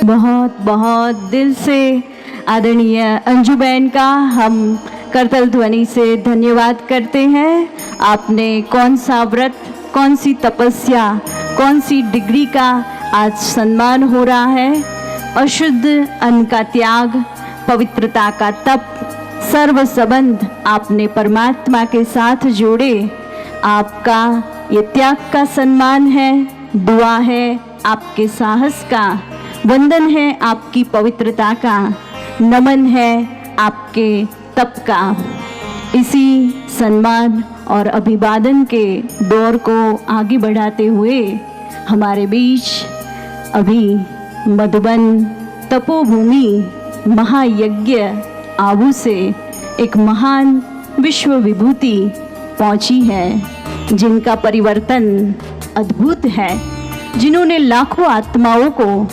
बहुत बहुत दिल से आदरणीय अंजू बहन का हम करतल ध्वनि से धन्यवाद करते हैं। आपने कौन सा व्रत, कौन सी तपस्या, कौन सी डिग्री का आज सम्मान हो रहा है। अशुद्ध अन्न का त्याग, पवित्रता का तप, सर्व संबंध आपने परमात्मा के साथ जोड़े। आपका ये त्याग का सम्मान है, दुआ है आपके साहस का, वंदन है आपकी पवित्रता का, नमन है आपके तप का। इसी सम्मान और अभिवादन के दौर को आगे बढ़ाते हुए हमारे बीच अभी मधुबन तपोभूमि महायज्ञ आबू से एक महान विश्व विभूति पहुंची है, जिनका परिवर्तन अद्भुत है, जिन्होंने लाखों आत्माओं को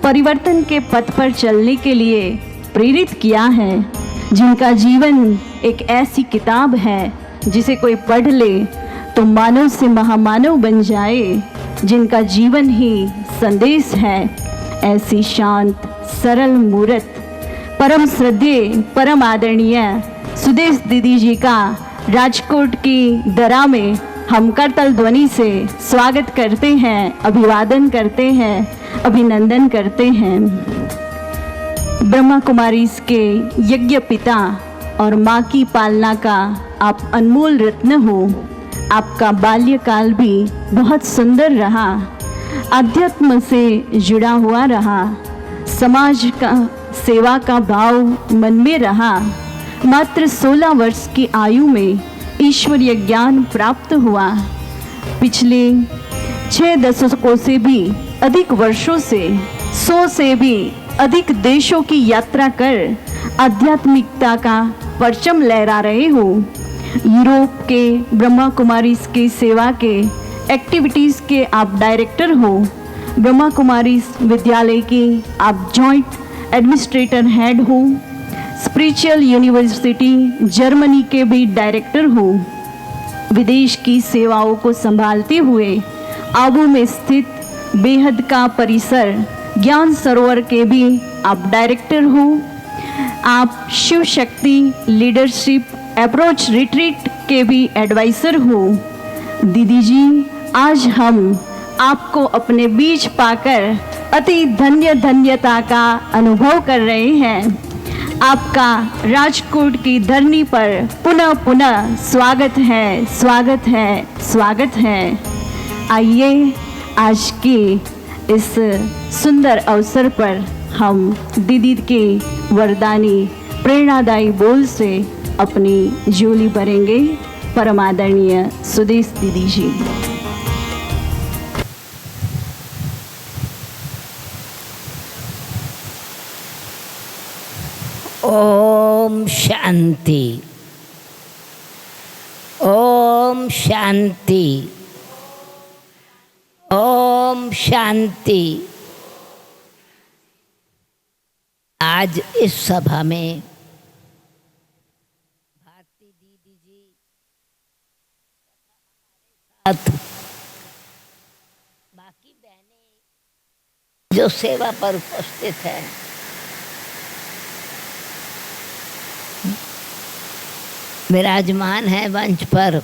परिवर्तन के पथ पर चलने के लिए प्रेरित किया है, जिनका जीवन एक ऐसी किताब है जिसे कोई पढ़ ले तो मानव से महामानव बन जाए, जिनका जीवन ही संदेश है। ऐसी शांत सरल मूर्त, परम श्रद्धेय, परम आदरणीय सुदेश दीदी जी का राजकोट की दरा में हम करतल ध्वनि से स्वागत करते हैं, अभिवादन करते हैं, अभिनंदन करते हैं। ब्रह्मा कुमारी के यज्ञ पिता और माँ की पालना का आप अनमोल रत्न हो। आपका बाल्यकाल भी बहुत सुंदर रहा, अध्यात्म से जुड़ा हुआ रहा, समाज का सेवा का भाव मन में रहा। मात्र 16 वर्ष की आयु में ईश्वरीय ज्ञान प्राप्त हुआ। पिछले 6 दशकों से भी अधिक वर्षों से 100 से भी अधिक देशों की यात्रा कर आध्यात्मिकता का परचम लहरा रहे हो। यूरोप के ब्रह्मा कुमारी की सेवा के एक्टिविटीज़ के आप डायरेक्टर हो। ब्रह्मा कुमारी विद्यालय की आप जॉइंट एडमिनिस्ट्रेटर हेड हो। स्पिरिचुअल यूनिवर्सिटी जर्मनी के भी डायरेक्टर हो। विदेश की सेवाओं को संभालते हुए आबू में स्थित बेहद का परिसर ज्ञान सरोवर के भी आप डायरेक्टर हो। आप Shiv Shakti leadership approach retreat के भी एडवाइज़र हो। दीदी जी, आज हम आपको अपने बीच पाकर अति धन्यता का अनुभव कर रहे हैं। आपका राजकोट की धरनी पर पुनः पुनः स्वागत है, स्वागत है, स्वागत है। आइए आज के इस सुंदर अवसर पर हम दीदी के वरदानी प्रेरणादायी बोल से अपनी झोली भरेंगे। परम आदरणीय सुदेश दीदी जी। ओम शांति, ओम शांति, ओम शांति। आज इस सभा में भारती दीदी जी साथ बाकी बहनें जो सेवा पर उपस्थित हैं, विराजमान है मंच पर,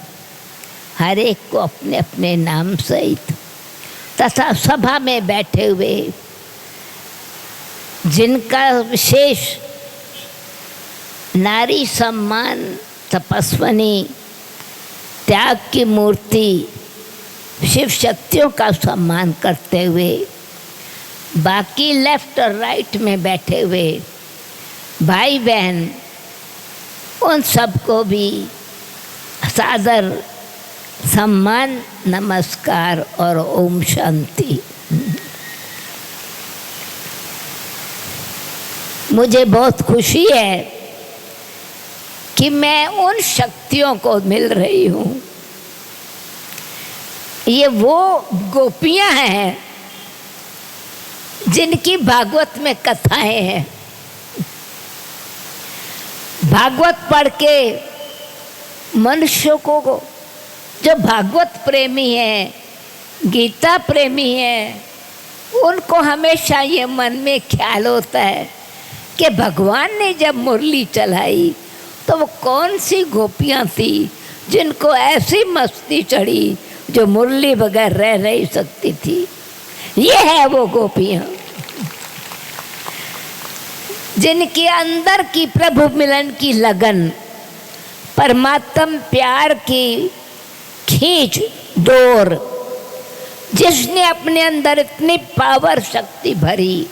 हर एक को अपने अपने नाम सहित तथा सभा में बैठे हुए जिनका विशेष नारी सम्मान, तपस्विनी, त्याग की मूर्ति, शिव शक्तियों का सम्मान करते हुए बाकी लेफ्ट और राइट में बैठे हुए भाई बहन, उन सबको भी सादर सम्मान, नमस्कार और ओम शांति। मुझे बहुत खुशी है कि मैं उन शक्तियों को मिल रही हूँ। ये वो गोपियाँ हैं जिनकी भागवत में कथाएं हैं। भागवत पढ़ के मनुष्यों को जो भागवत प्रेमी है, गीता प्रेमी है, उनको हमेशा ये मन में ख्याल होता है कि भगवान ने जब मुरली चलाई तो वो कौन सी गोपियाँ थी जिनको ऐसी मस्ती चढ़ी जो मुरली बगैर रह नहीं सकती थी। ये है वो गोपियाँ जिनके अंदर की प्रभु मिलन की लगन, परमात्म प्यार की खींच डोर, जिसने अपने अंदर इतनी पावर शक्ति भरी।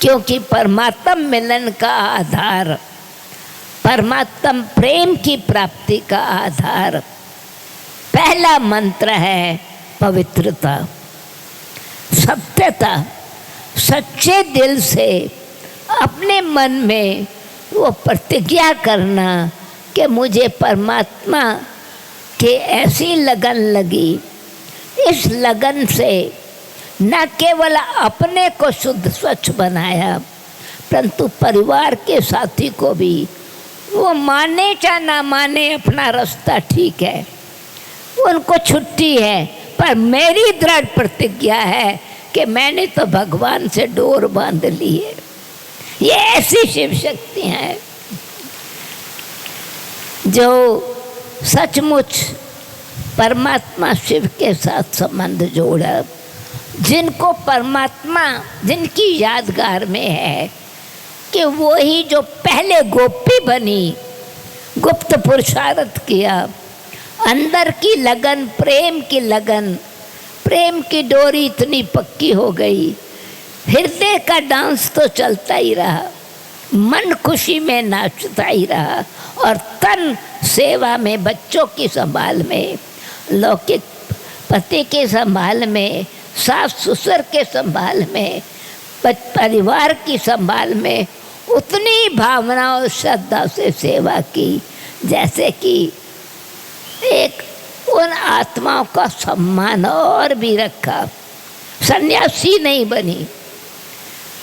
क्योंकि परमात्म मिलन का आधार, परमात्म प्रेम की प्राप्ति का आधार, पहला मंत्र है पवित्रता, सत्यता। सच्चे दिल से अपने मन में वो प्रतिज्ञा करना कि मुझे परमात्मा के ऐसी लगन लगी, इस लगन से न केवल अपने को शुद्ध स्वच्छ बनाया परंतु परिवार के साथी को भी, वो माने या ना माने अपना रास्ता ठीक है, उनको छुट्टी है, पर मेरी दृढ़ प्रतिज्ञा है कि मैंने तो भगवान से डोर बांध ली है। ये ऐसी शिव शक्ति हैं जो सचमुच परमात्मा शिव के साथ संबंध जोड़ा, जिनको परमात्मा, जिनकी यादगार में है कि वो ही जो पहले गोपी बनी, गुप्त पुरुषार्थ किया, अंदर की लगन, प्रेम की लगन, प्रेम की डोरी इतनी पक्की हो गई, हृदय का डांस तो चलता ही रहा, मन खुशी में नाचता ही रहा, और तन सेवा में, बच्चों की संभाल में, लौकिक पति के संभाल में, सास ससुर के संभाल में, परिवार की संभाल में उतनी भावना और श्रद्धा से सेवा की जैसे कि एक उन आत्माओं का सम्मान और भी रखा। सन्यासी नहीं बनी,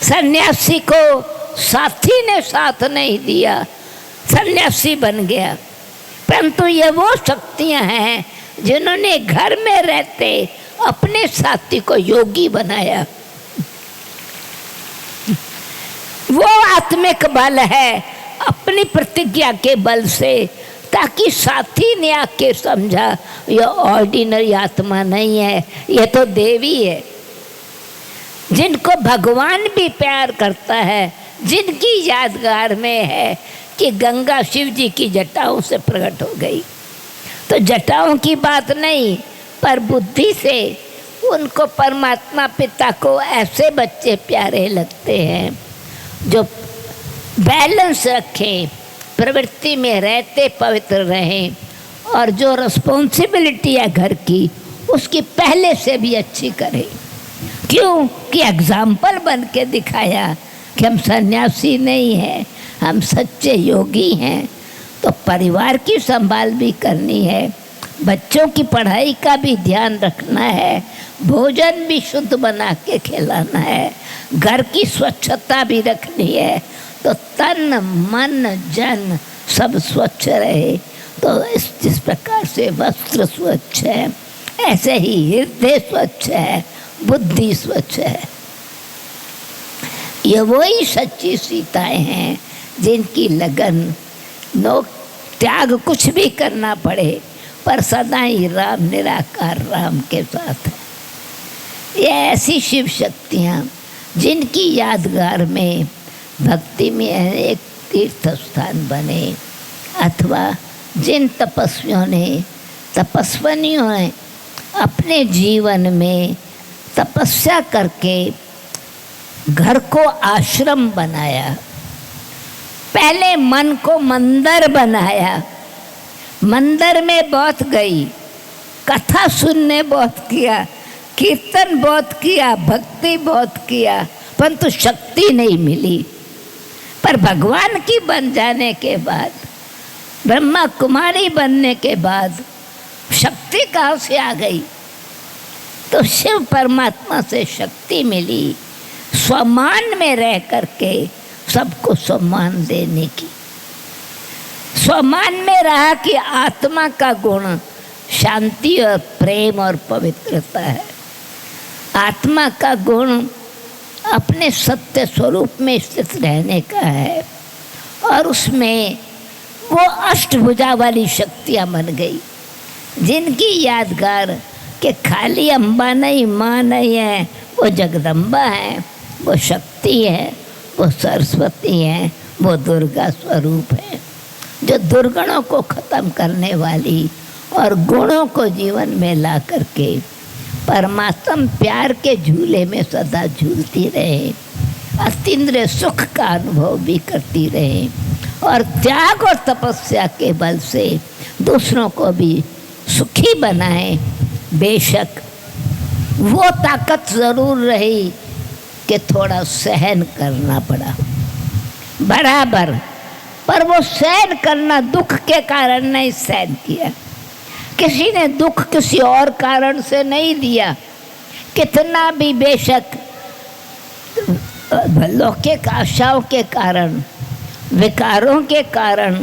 सन्यासी को साथी ने साथ नहीं दिया, सन्यासी बन गया। परंतु ये वो शक्तियां हैं जिन्होंने घर में रहते अपने साथी को योगी बनाया। वो आत्मिक बल है अपनी प्रतिज्ञा के बल से, ताकि साथी ने आके समझा ये ऑर्डिनरी आत्मा नहीं है, ये तो देवी है, जिनको भगवान भी प्यार करता है, जिनकी यादगार में है कि गंगा शिव जी की जटाओं से प्रकट हो गई। तो जटाओं की बात नहीं, पर बुद्धि से उनको परमात्मा पिता को ऐसे बच्चे प्यारे लगते हैं जो बैलेंस रखें, प्रवृत्ति में रहते पवित्र रहें, और जो रिस्पॉन्सिबिलिटी है घर की उसकी पहले से भी अच्छी करें। क्यों कि एग्जाम्पल बन के दिखाया कि हम सन्यासी नहीं हैं, हम सच्चे योगी हैं। तो परिवार की संभाल भी करनी है, बच्चों की पढ़ाई का भी ध्यान रखना है, भोजन भी शुद्ध बना के खिलाना है, घर की स्वच्छता भी रखनी है, तो तन मन जन सब स्वच्छ रहे। तो जिस प्रकार से वस्त्र स्वच्छ है, ऐसे ही हृदय स्वच्छ है, बुद्धि स्वच्छ है। ये वही सच्ची सीताएं हैं जिनकी लगन, नो त्याग कुछ भी करना पड़े पर सदा ही राम, निराकार राम के साथ है। ये ऐसी शिव शक्तियाँ जिनकी यादगार में भक्ति में एक तीर्थ स्थान बने, अथवा जिन तपस्वियों ने अपने जीवन में तपस्या करके घर को आश्रम बनाया, पहले मन को मंदिर बनाया, मंदिर में बहुत गई, कथा सुनने बहुत किया, कीर्तन बहुत किया, भक्ति बहुत किया, परंतु शक्ति नहीं मिली। पर भगवान की बन जाने के बाद, ब्रह्मा कुमारी बनने के बाद शक्ति कहाँ से आ गई? तो शिव परमात्मा से शक्ति मिली, स्वमान में रह करके सबको सम्मान देने की। स्वमान में रहा कि आत्मा का गुण शांति और प्रेम और पवित्रता है। आत्मा का गुण अपने सत्य स्वरूप में स्थित रहने का है, और उसमें वो अष्टभुजा वाली शक्तियाँ बन गई, जिनकी यादगार कि खाली अम्बा नहीं, माँ नहीं है, वो जगदम्बा है, वो शक्ति है, वो सरस्वती है, वो दुर्गा स्वरूप है, जो दुर्गुणों को ख़त्म करने वाली और गुणों को जीवन में ला करके परमात्मा प्यार के झूले में सदा झूलती रहे, अतीन्द्रिय सुख का अनुभव भी करती रहे, और त्याग और तपस्या के बल से दूसरों को भी सुखी बनाए। बेशक वो ताकत ज़रूर रही कि थोड़ा सहन करना पड़ा बराबर, पर वो सहन करना दुख के कारण नहीं सहन किया। किसी ने दुख किसी और कारण से नहीं दिया। कितना भी बेशक लौकिक आशाओं के कारण, विकारों के कारण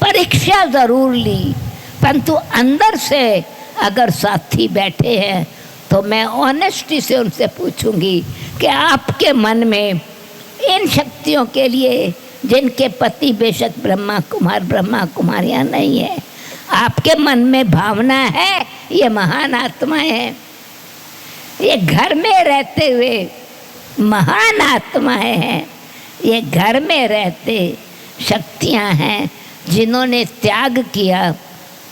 परीक्षा ज़रूर ली, परंतु अंदर से अगर साथी बैठे हैं तो मैं ऑनेस्टी से उनसे पूछूंगी कि आपके मन में इन शक्तियों के लिए, जिनके पति बेशक ब्रह्मा कुमारियाँ नहीं है, आपके मन में भावना है, ये महान आत्माएं हैं, ये घर में रहते हुए महान आत्माएं हैं, ये घर में रहते शक्तियां हैं, जिन्होंने त्याग किया,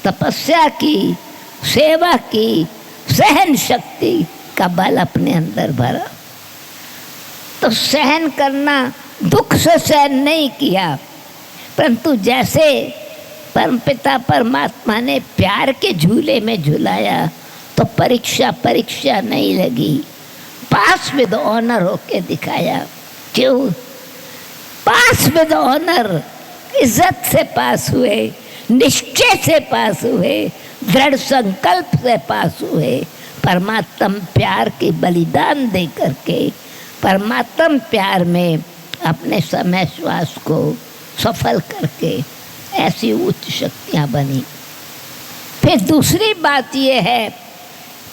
तपस्या की, सेवा की, सहन शक्ति का बल अपने अंदर भरा। तो सहन करना, दुख से सहन नहीं किया, परंतु जैसे परमपिता परमात्मा ने प्यार के झूले में झुलाया तो परीक्षा नहीं लगी, पास विद ऑनर होके दिखाया। क्यों पास विद ऑनर? इज्जत से पास हुए, निश्चय से पास हुए, दृढ़ संकल्प से पास हुए, परमात्मा प्यार के बलिदान दे करके परमात्मा प्यार में अपने समय श्वास को सफल करके ऐसी उच्च शक्तियाँ बनी। फिर दूसरी बात ये है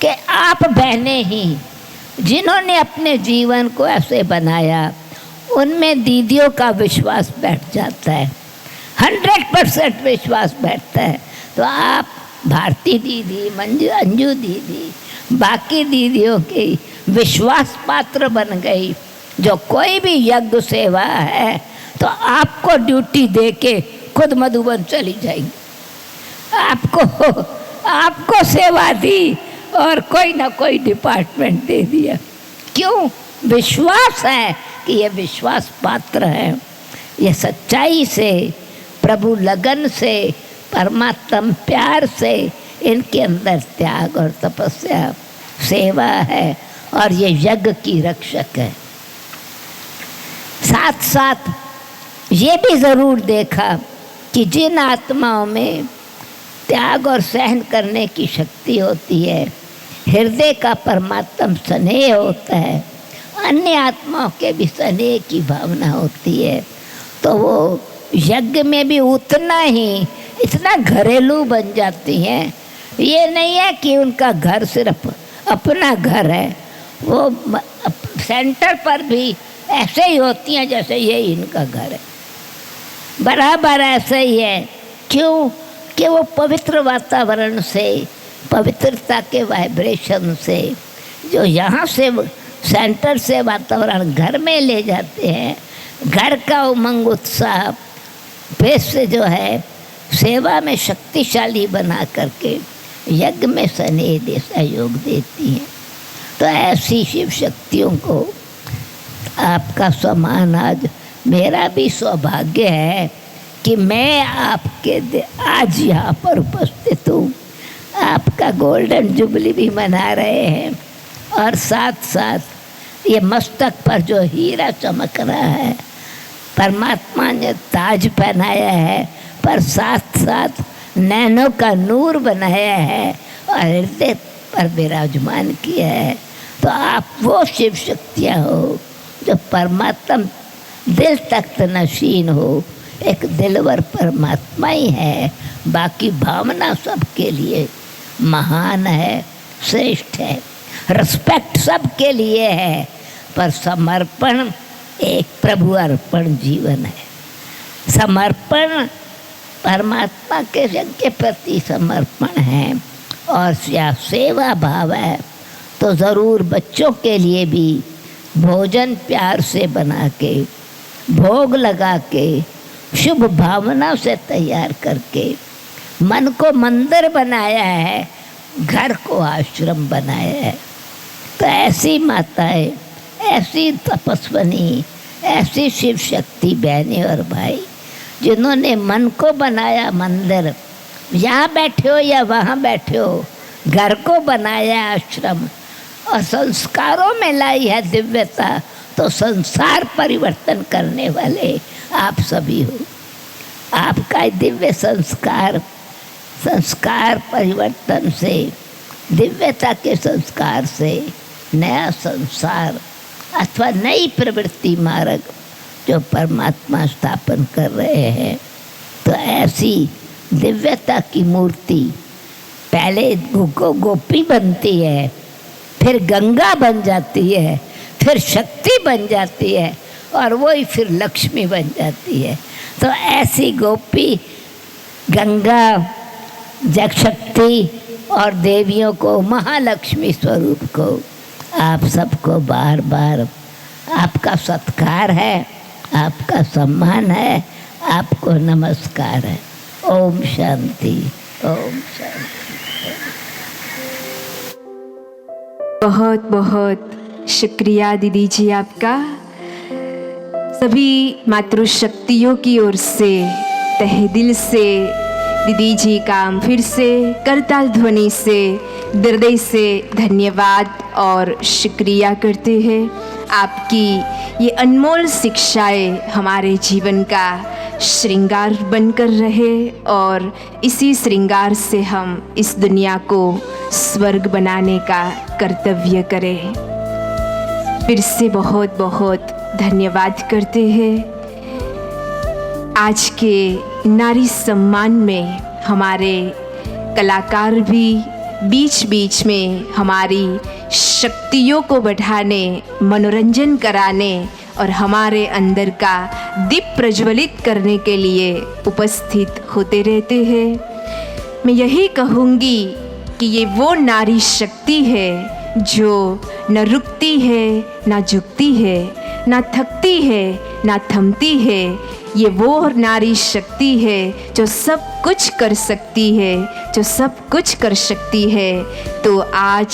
कि आप बहनें ही जिन्होंने अपने जीवन को ऐसे बनाया, उनमें दीदियों का विश्वास बैठ जाता है, 100% विश्वास बैठता है। तो आप भारती दीदी, अंजू दीदी, बाकी दीदियों के विश्वास पात्र बन गई। जो कोई भी यज्ञ सेवा है तो आपको ड्यूटी दे के खुद मधुबन चली जाएगी। आपको सेवा दी और कोई ना कोई डिपार्टमेंट दे दिया। क्यों? विश्वास है कि ये विश्वास पात्र है, ये सच्चाई से, प्रभु लगन से, परमात्मा प्यार से इनके अंदर त्याग और तपस्या, सेवा है, और ये यज्ञ की रक्षक है। साथ साथ ये भी ज़रूर देखा कि जिन आत्माओं में त्याग और सहन करने की शक्ति होती है, हृदय का परमात्मा स्नेह होता है, अन्य आत्माओं के भी स्नेह की भावना होती है, तो वो यज्ञ में भी उतना ही इतना घरेलू बन जाती हैं। ये नहीं है कि उनका घर सिर्फ अपना घर है, वो सेंटर पर भी ऐसे ही होती हैं जैसे ये इनका घर है, बराबर ऐसे ही है। क्यों? कि वो पवित्र वातावरण से, पवित्रता के वाइब्रेशन से, जो यहाँ से सेंटर से वातावरण घर में ले जाते हैं, घर का उमंग उत्साह फिर से जो है सेवा में शक्तिशाली बना करके यज्ञ में स्नेह सहयोग देती हैं। तो ऐसी शिव शक्तियों को आपका सम्मान आज मेरा भी सौभाग्य है कि मैं आपके आज यहाँ पर उपस्थित हूँ। आपका गोल्डन जुबली भी मना रहे हैं, और साथ साथ ये मस्तक पर जो हीरा चमक रहा है, परमात्मा ने ताज पहनाया है, पर साथ साथ नैनों का नूर बनाया है और हृदय पर विराजमान किया है। तो आप वो शिव शक्तियाँ हो जो परमात्मा दिल तक नशीन हो, एक दिलवर परमात्मा ही है, बाकी भावना सबके लिए महान है, श्रेष्ठ है। रिस्पेक्ट सबके लिए है, पर समर्पण एक प्रभु अर्पण जीवन है। समर्पण परमात्मा के प्रति समर्पण है और सेवा भाव है। तो ज़रूर बच्चों के लिए भी भोजन प्यार से बना के, भोग लगा के, शुभ भावना से तैयार करके, मन को मंदिर बनाया है, घर को आश्रम बनाया है। तो ऐसी माताएं, ऐसी तपस्विनी, ऐसी शिव शक्ति बहनें और भाई, जिन्होंने मन को बनाया मंदिर, यहाँ बैठे हो या वहाँ बैठे हो, घर को बनाया आश्रम और संस्कारों में लाई है दिव्यता, तो संसार परिवर्तन करने वाले आप सभी हो। आपका दिव्य संस्कार परिवर्तन से, दिव्यता के संस्कार से नया संसार अथवा नई प्रवृत्ति मार्ग जो परमात्मा स्थापन कर रहे हैं। तो ऐसी दिव्यता की मूर्ति पहले गोपी बनती है, फिर गंगा बन जाती है, फिर शक्ति बन जाती है और वही फिर लक्ष्मी बन जाती है। तो ऐसी गोपी, गंगा, जग शक्ति और देवियों को, महालक्ष्मी स्वरूप को आप सबको बार बार आपका सत्कार है, आपका सम्मान है, आपको नमस्कार है। ओम शांति, ओम शांति। बहुत बहुत शुक्रिया दीदी जी आपका। सभी मातृशक्तियों की ओर से तहे दिल से दीदी जी का फिर से करताल ध्वनि से हृदय से धन्यवाद और शुक्रिया करते हैं। आपकी ये अनमोल शिक्षाएं हमारे जीवन का श्रृंगार बनकर रहे और इसी श्रृंगार से हम इस दुनिया को स्वर्ग बनाने का कर्तव्य करें। फिर से बहुत बहुत धन्यवाद करते हैं। आज के नारी सम्मान में हमारे कलाकार भी बीच बीच में हमारी शक्तियों को बढ़ाने, मनोरंजन कराने और हमारे अंदर का दीप प्रज्वलित करने के लिए उपस्थित होते रहते हैं। मैं यही कहूँगी कि ये वो नारी शक्ति है जो न रुकती है, न झुकती है, न थकती है, न थमती है। ये वो नारी शक्ति है जो सब कुछ कर सकती है, जो सब कुछ कर सकती है। तो आज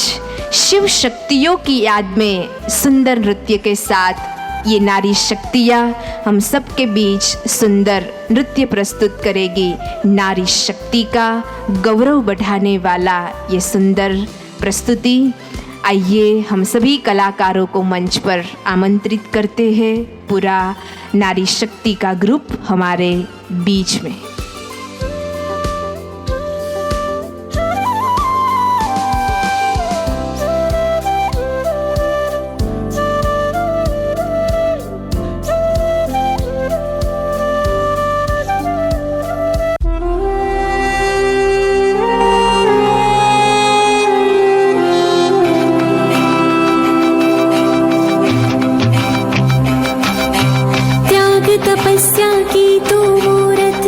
शिव शक्तियों की याद में सुंदर नृत्य के साथ ये नारी शक्तियाँ हम सब के बीच सुंदर नृत्य प्रस्तुत करेगी। नारी शक्ति का गौरव बढ़ाने वाला ये सुंदर प्रस्तुति। आइए हम सभी कलाकारों को मंच पर आमंत्रित करते हैं। पूरा नारी शक्ति का ग्रुप हमारे बीच में। तपस्या की तू मूरत,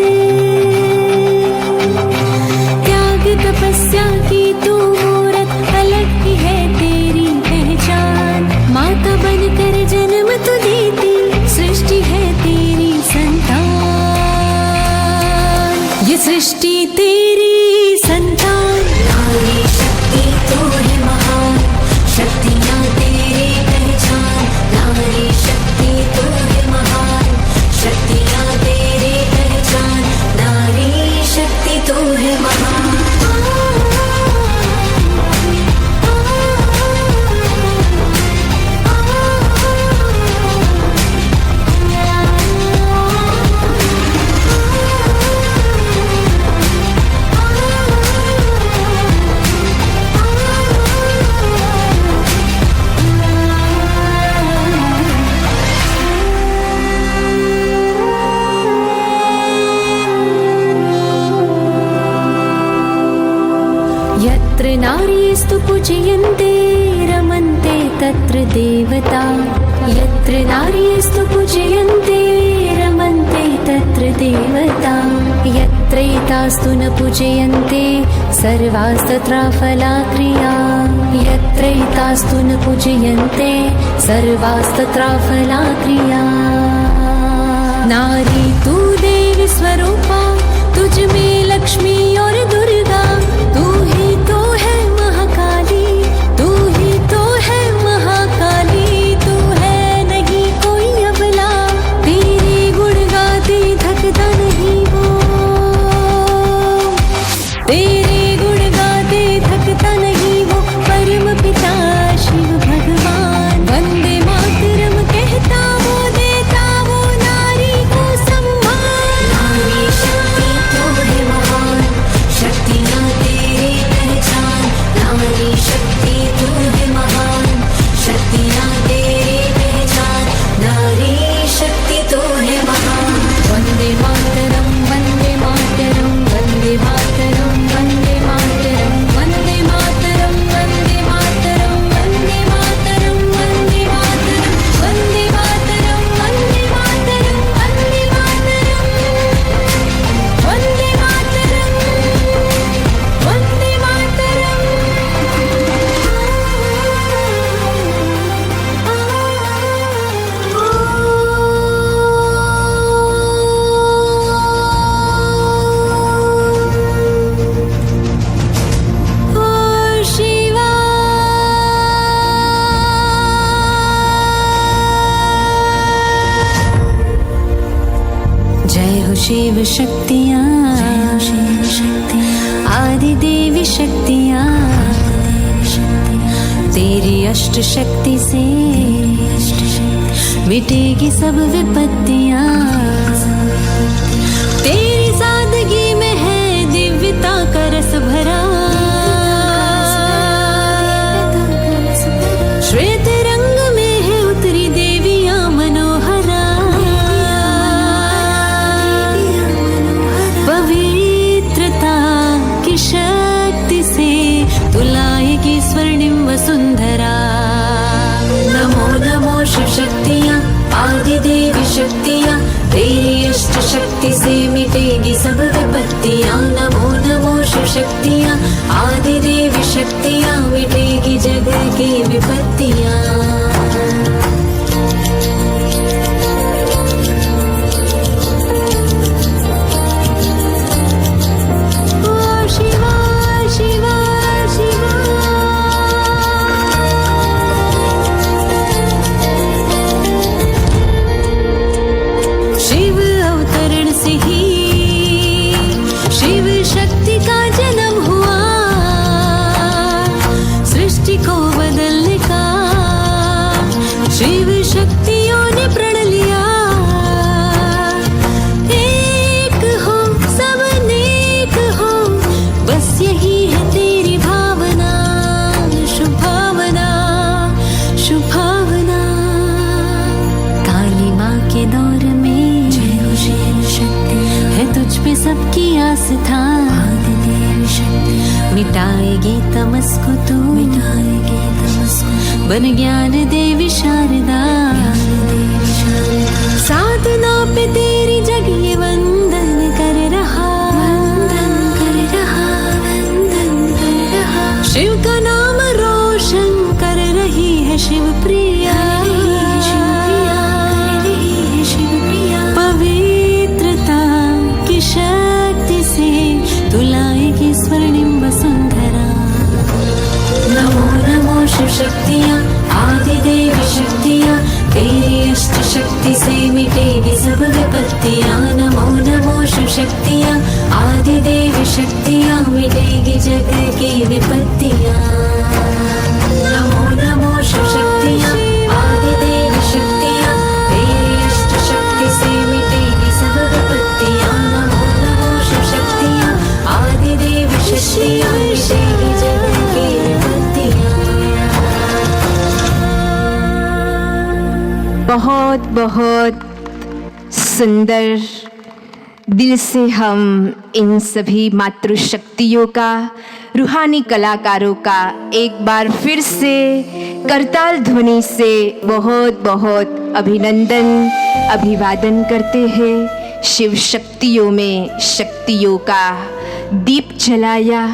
त्याग तपस्या की तू मूरत, अलग ही है तेरी पहचान। माता बनकर जन्म तू देती, सृष्टि है तेरी संतान। ये सृष्टि तेरी संतान। नारी शक्ति तू है महान, शक्तियाँ तेरी पहचान। नारी शक्ति तू है महान, शक्तियाँ तेरी पहचान। नारी शक्ति तू है महान। तत्र देवता यत्र नार्यस्तु पूजयन्ते रमन्ते तत्र देवता यत्रैतास्तु न पूजयन्ते सर्वास्तत्र फलाक्रिया यत्रैतास्तु न पूजयन्ते सर्वास्तत्र फलाक्रिया नारी तू देवी स्वरूपा तुझ में लक्ष्मी और दुर्गा तू ही तो है महाकाली तू ही तो है महाकाली तू है नहीं कोई अबला तेरे गुण गाते थकता नहीं वो तेरे गुण गाते थकता नहीं वो परम पिता शिव भगवान वंदे मातरम कहता वो देता वो नारी को सम्मान नारी शक्ति तो है महान शक्तियाँ तेरी पहचान नारी शक्ति तो है महान शक्तियाँ तेरी पहचान नारी शक्ति तो है महान वंदे मातरम वंदे मातरम वंदे मातरम वंदे मातरम वंदे मातरम वंदे मातरम वंदे मातरम वंदे मातरम वंदे मातरम वंदे मातरम वंदे मातरम वंदे मातरम वंदे मातरम ओ शिवा जय हो शिव शक्तियाँ आदि देवी शक्तियाँ तेरी अष्ट शक्ति से मिटेगी सब विपत्तियाँ तेरी सादगी में है दिव्यता का रस भरा श्वेत रंग में है उतरी देवियाँ मनोहरा पवित्रता की शक्ति से तुलाएगी स्वर्णिम वसुंधरा नमो नमो शिव शक्तियाँ आदि देवी शक्तियाँ तेरी अष्ट शक्ति से मिटेगी सब विपत्तियाँ नमो नमो शिव शक्तियाँ आदि देवी शक्तियाँ मिटेगी जग की विपत्तियाँ शिवा शिवा शिवा शिव अवतरण से ही शिव शक्ति का जन्म हुआ सृष्टि को बदलने का शिव शक्तियों ने प्रण लिया एक हो सब नेक हो बस यही है तेरी भावना शुभ भावना शुभ भावना काली माँ के दौर में है तुझ पे सबकी आस्था मिटाएगी तमस को तू बन ज्ञान देवी शारदा साधना पे तेरी जगह वंदन कर रहा शिव का नाम रोशन कर रही है शिव प्रिया पवित्रता की शक्ति से तुलाएगी स्वर्णिम वसुंधरा नमो नमो शिव शक्तियाँ आदि देवी शक्तियाँ तेरी अष्ट शक्ति से मिटेगी सब विपत्तियाँ नमो नमो शिव शक्तियाँ आदि देवी शक्तियाँ मिटेगी जग की विपत्तियाँ नमो नमो शिव शक्तियाँ आदि देवी शक्तियाँ तेरी अष्ट शक्ति से मिटेगी सब विपत्तियाँ नमो नमो शिव शक्तियाँ आदि देवी शक्तियाँ मिटेगी जग की विपत्तियाँ बहुत बहुत सुंदर। दिल से हम इन सभी मातृशक्तियों का रूहानी कलाकारों का एक बार फिर से करताल ध्वनि से बहुत बहुत अभिनंदन अभिवादन करते हैं। शिव शक्तियों में शक्तियों का दीप जलाया,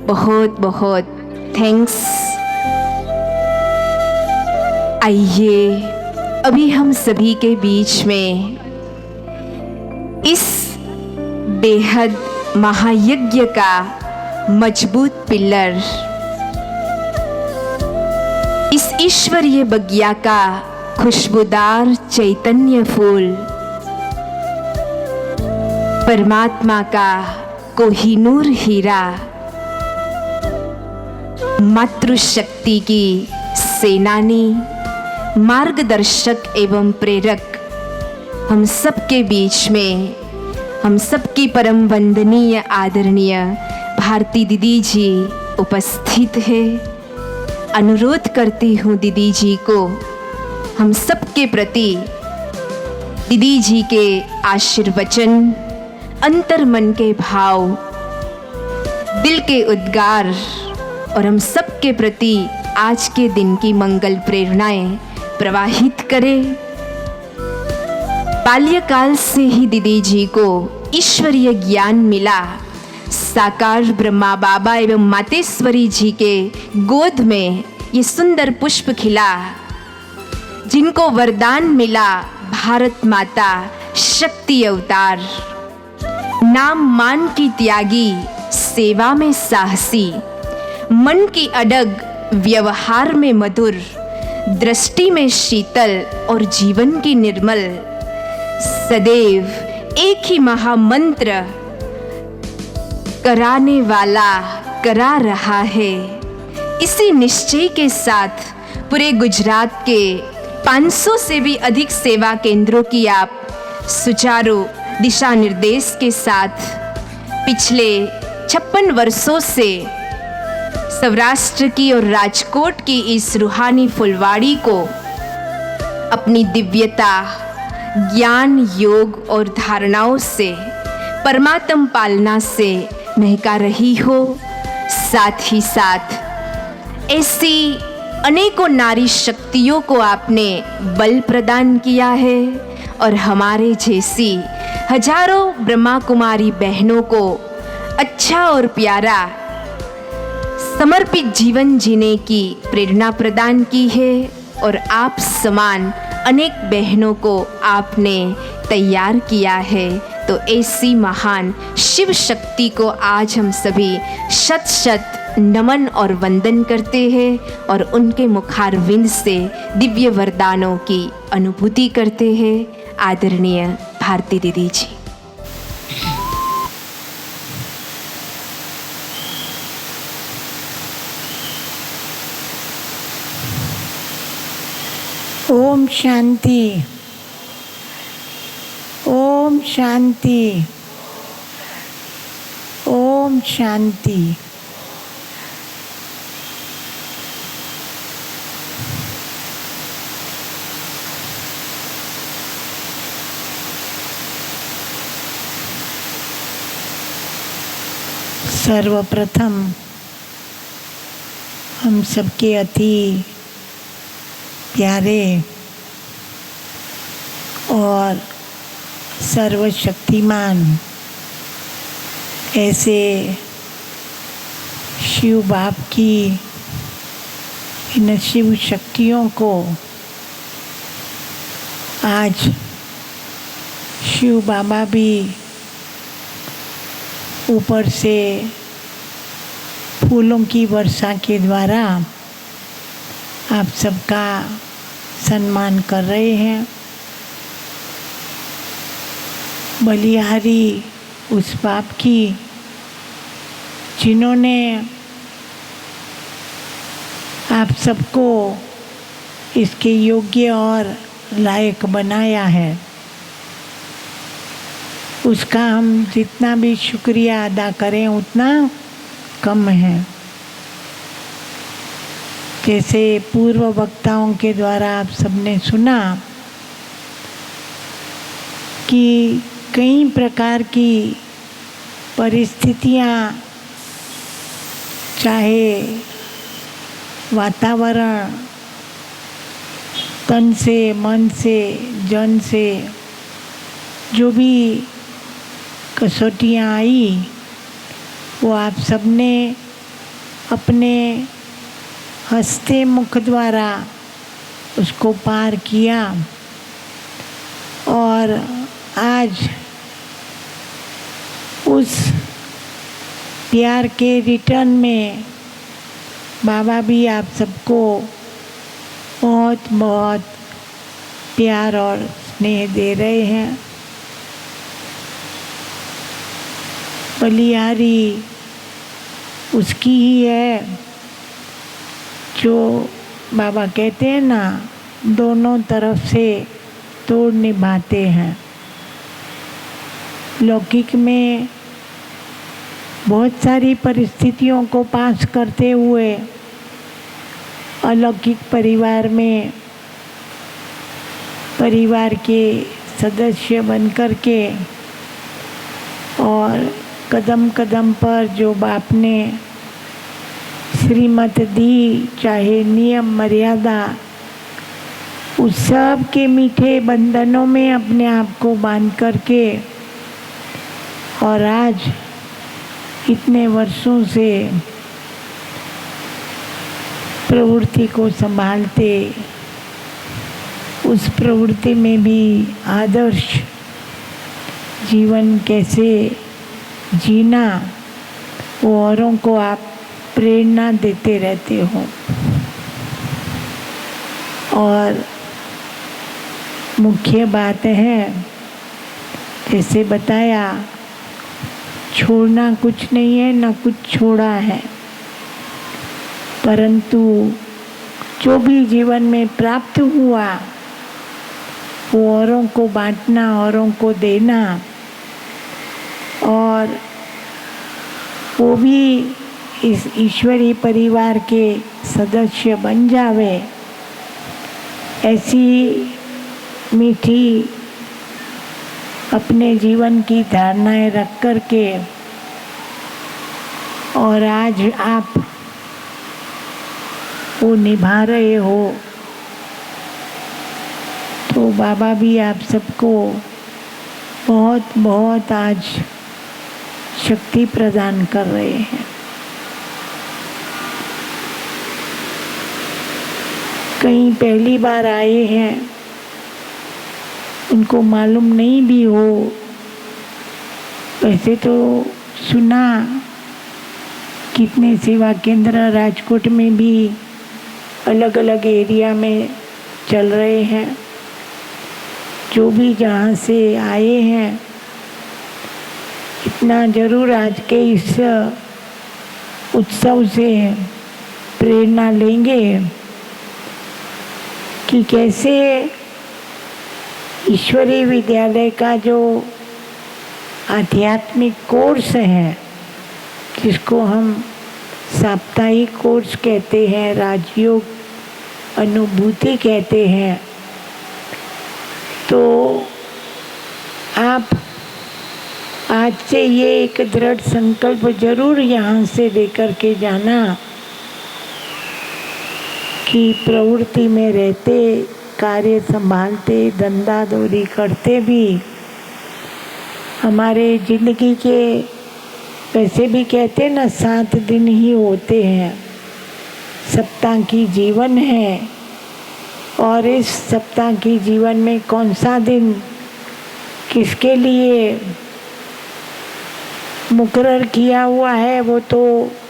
बहुत बहुत थैंक्स। आइए अभी हम सभी के बीच में इस बेहद महायज्ञ का मजबूत पिलर, इस ईश्वरीय बगिया का खुशबूदार चैतन्य फूल, परमात्मा का कोहिनूर हीरा, मातृशक्ति की सेनानी, मार्गदर्शक एवं प्रेरक, हम सबके बीच में हम सबकी परम वंदनीय आदरणीय भारती दीदी जी उपस्थित है। अनुरोध करती हूँ दीदी जी को, हम सबके प्रति दीदी जी के आशीर्वचन, अंतर्मन के भाव, दिल के उद्गार और हम सबके प्रति आज के दिन की मंगल प्रेरणाएं प्रवाहित करें। बाल्यकाल से ही दीदी जी को ईश्वरीय ज्ञान मिला। साकार ब्रह्मा बाबा एवं मातेश्वरी जी के गोद में ये सुंदर पुष्प खिला, जिनको वरदान मिला भारत माता शक्ति अवतार। नाम मान की त्यागी, सेवा में साहसी, मन की अडग, व्यवहार में मधुर, दृष्टि में शीतल और जीवन की निर्मल। सदैव एक ही महामंत्र कराने वाला करा रहा है। इसी निश्चय के साथ पूरे गुजरात के 500 से भी अधिक सेवा केंद्रों की आप सुचारू दिशा निर्देश के साथ पिछले 56 वर्षों से सौराष्ट्र की और राजकोट की इस रूहानी फुलवाड़ी को अपनी दिव्यता, ज्ञान, योग और धारणाओं से, परमात्म पालना से महका रही हो। साथ ही साथ ऐसी अनेकों नारी शक्तियों को आपने बल प्रदान किया है और हमारे जैसी हजारों ब्रह्मा कुमारी बहनों को अच्छा और प्यारा समर्पित जीवन जीने की प्रेरणा प्रदान की है और आप समान अनेक बहनों को आपने तैयार किया है। तो ऐसी महान शिव शक्ति को आज हम सभी शत शत नमन और वंदन करते हैं और उनके मुखारविंद से दिव्य वरदानों की अनुभूति करते हैं। आदरणीय भारती दीदी जी। ओम शांति, ओम शांति, ओम शांति। सर्वप्रथम हम सबके अति प्यारे और सर्वशक्तिमान ऐसे शिव बाप की इन शिव शक्तियों को आज शिव बाबा भी ऊपर से फूलों की वर्षा के द्वारा आप सबका सम्मान कर रहे हैं। बलिहारी उस बाप की जिन्होंने आप सबको इसके योग्य और लायक बनाया है, उसका हम जितना भी शुक्रिया अदा करें उतना कम है। जैसे पूर्व वक्ताओं के द्वारा आप सबने सुना कि कई प्रकार की परिस्थितियाँ चाहे वातावरण तन से, मन से, जन से जो भी कसौटियाँ आई वो आप सबने अपने हंसते मुख द्वारा उसको पार किया। और आज उस प्यार के रिटर्न में बाबा भी आप सबको बहुत बहुत प्यार और स्नेह दे रहे हैं। बलिहारी उसकी ही है जो बाबा कहते हैं ना, दोनों तरफ से तोड़ निभाते हैं। लौकिक में बहुत सारी परिस्थितियों को पास करते हुए अलौकिक परिवार में परिवार के सदस्य बनकर के और कदम कदम पर जो बाप ने श्रीमत दी, चाहे नियम मर्यादा, उस सब के मीठे बंधनों में अपने आप को बांध करके और आज इतने वर्षों से प्रवृत्ति को संभालते, उस प्रवृत्ति में भी आदर्श जीवन कैसे जीना, वो औरों को आप प्रेरणा देते रहते हो। और मुख्य बात है, जैसे बताया, छोड़ना कुछ नहीं है, ना कुछ छोड़ा है, परंतु जो भी जीवन में प्राप्त हुआ वो औरों को बांटना, औरों को देना, और वो भी इस ईश्वरीय परिवार के सदस्य बन जावे, ऐसी मीठी अपने जीवन की धारणाएं रख कर के और आज आप वो निभा रहे हो, तो बाबा भी आप सबको बहुत बहुत आज शक्ति प्रदान कर रहे हैं। कहीं पहली बार आए हैं, उनको मालूम नहीं भी हो, वैसे तो सुना कितने सेवा केंद्र राजकोट में भी अलग अलग एरिया में चल रहे हैं। जो भी जहाँ से आए हैं, इतना जरूर आज के इस उत्सव से प्रेरणा लेंगे कि कैसे ईश्वरीय विद्यालय का जो आध्यात्मिक कोर्स है, जिसको हम साप्ताहिक कोर्स कहते हैं, राजयोग अनुभूति कहते हैं, तो आप आज से ये एक दृढ़ संकल्प जरूर यहाँ से लेकर के जाना कि प्रवृत्ति में रहते, कार्य संभालते, धंधा दौरी करते भी हमारे जिंदगी के, वैसे भी कहते हैं ना, 7 दिन ही होते हैं, सप्ताह की जीवन है, और इस सप्ताह की जीवन में कौन सा दिन किसके लिए मुकर्रर किया हुआ है वो तो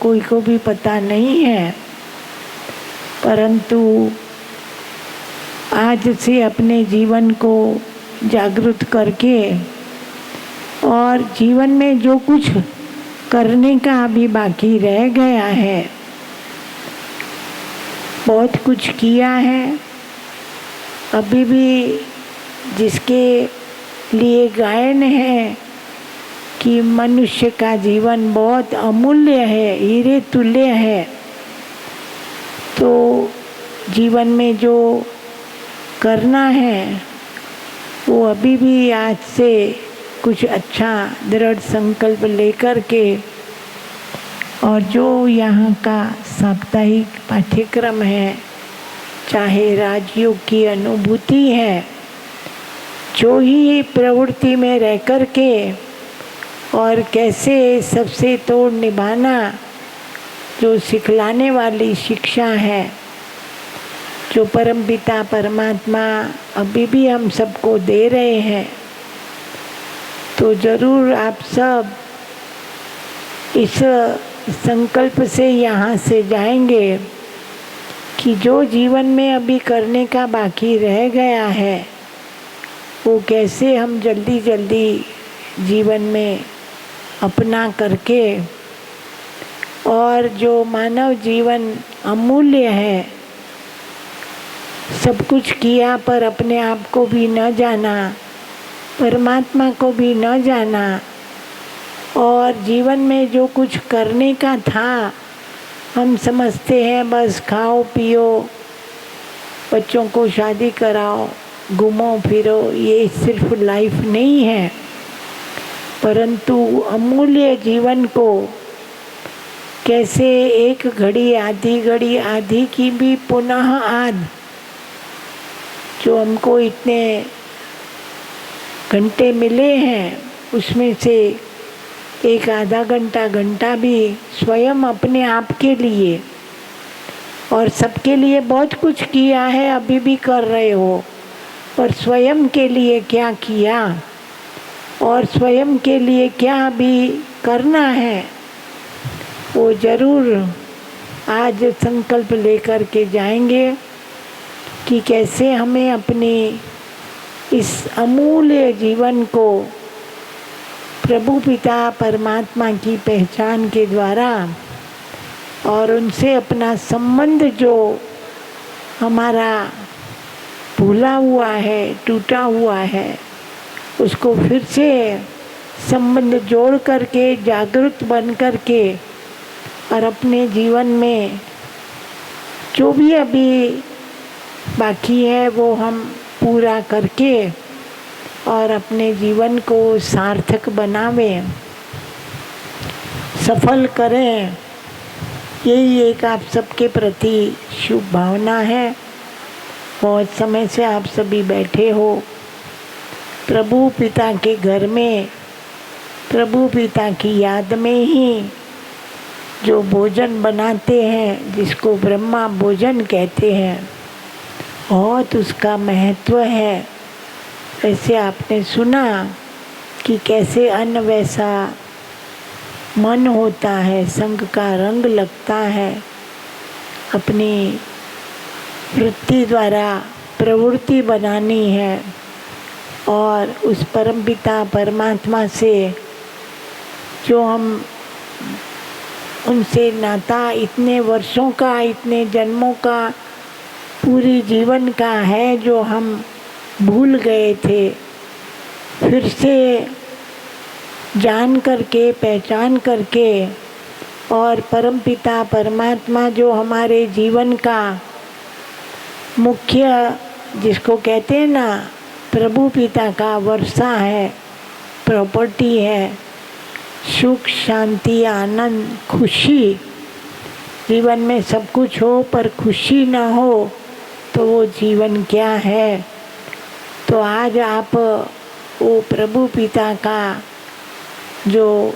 कोई को भी पता नहीं है, परंतु आज से अपने जीवन को जागृत करके और जीवन में जो कुछ करने का अभी बाकी रह गया है, बहुत कुछ किया है, अभी भी जिसके लिए गायन है कि मनुष्य का जीवन बहुत अमूल्य है, हीरे तुल्य है, तो जीवन में जो करना है वो अभी भी आज से कुछ अच्छा दृढ़ संकल्प लेकर के और जो यहाँ का साप्ताहिक पाठ्यक्रम है, चाहे राजयोग की अनुभूति है, जो ही प्रवृत्ति में रह कर के और कैसे सबसे तोड़ निभाना, जो सिखलाने वाली शिक्षा है, जो परमपिता परमात्मा अभी भी हम सबको दे रहे हैं, तो ज़रूर आप सब इस संकल्प से यहाँ से जाएंगे कि जो जीवन में अभी करने का बाकी रह गया है वो कैसे हम जल्दी जल्दी जीवन में अपना करके, और जो मानव जीवन अमूल्य है, सब कुछ किया पर अपने आप को भी न जाना, परमात्मा को भी न जाना, और जीवन में जो कुछ करने का था हम समझते हैं बस खाओ पियो, बच्चों को शादी कराओ, घूमो फिरो, ये सिर्फ लाइफ नहीं है, परंतु अमूल्य जीवन को कैसे एक घड़ी आधी की भी पुनः आध, जो हमको इतने घंटे मिले हैं उसमें से एक आधा घंटा भी स्वयं अपने आप के लिए और सबके लिए बहुत कुछ किया है, अभी भी कर रहे हो, पर स्वयं के लिए क्या किया और स्वयं के लिए क्या अभी करना है, वो ज़रूर आज संकल्प लेकर के जाएंगे कि कैसे हमें अपनी इस अमूल्य जीवन को प्रभु पिता परमात्मा की पहचान के द्वारा और उनसे अपना संबंध जो हमारा भूला हुआ है, टूटा हुआ है, उसको फिर से संबंध जोड़ करके जागरूक बन करके और अपने जीवन में जो भी अभी बाकी है वो हम पूरा करके और अपने जीवन को सार्थक बनावें, सफल करें, यही एक आप सबके प्रति शुभ भावना है। बहुत समय से आप सभी बैठे हो प्रभु पिता के घर में, प्रभु पिता की याद में ही जो भोजन बनाते हैं, जिसको ब्रह्मा भोजन कहते हैं, बहुत उसका महत्व है। वैसे आपने सुना कि कैसे अन्न वैसा मन होता है, संग का रंग लगता है, अपनी वृत्ति द्वारा प्रवृत्ति बनानी है और उस परमपिता परमात्मा से जो हम उनसे नाता इतने वर्षों का, इतने जन्मों का, पूरी जीवन का है, जो हम भूल गए थे, फिर से जान करके, पहचान करके, और परमपिता परमात्मा जो हमारे जीवन का मुख्य, जिसको कहते हैं ना, प्रभु पिता का वर्षा है, प्रॉपर्टी है, सुख शांति आनंद खुशी, जीवन में सब कुछ हो पर खुशी ना हो तो वो जीवन क्या है। तो आज आप वो प्रभु पिता का जो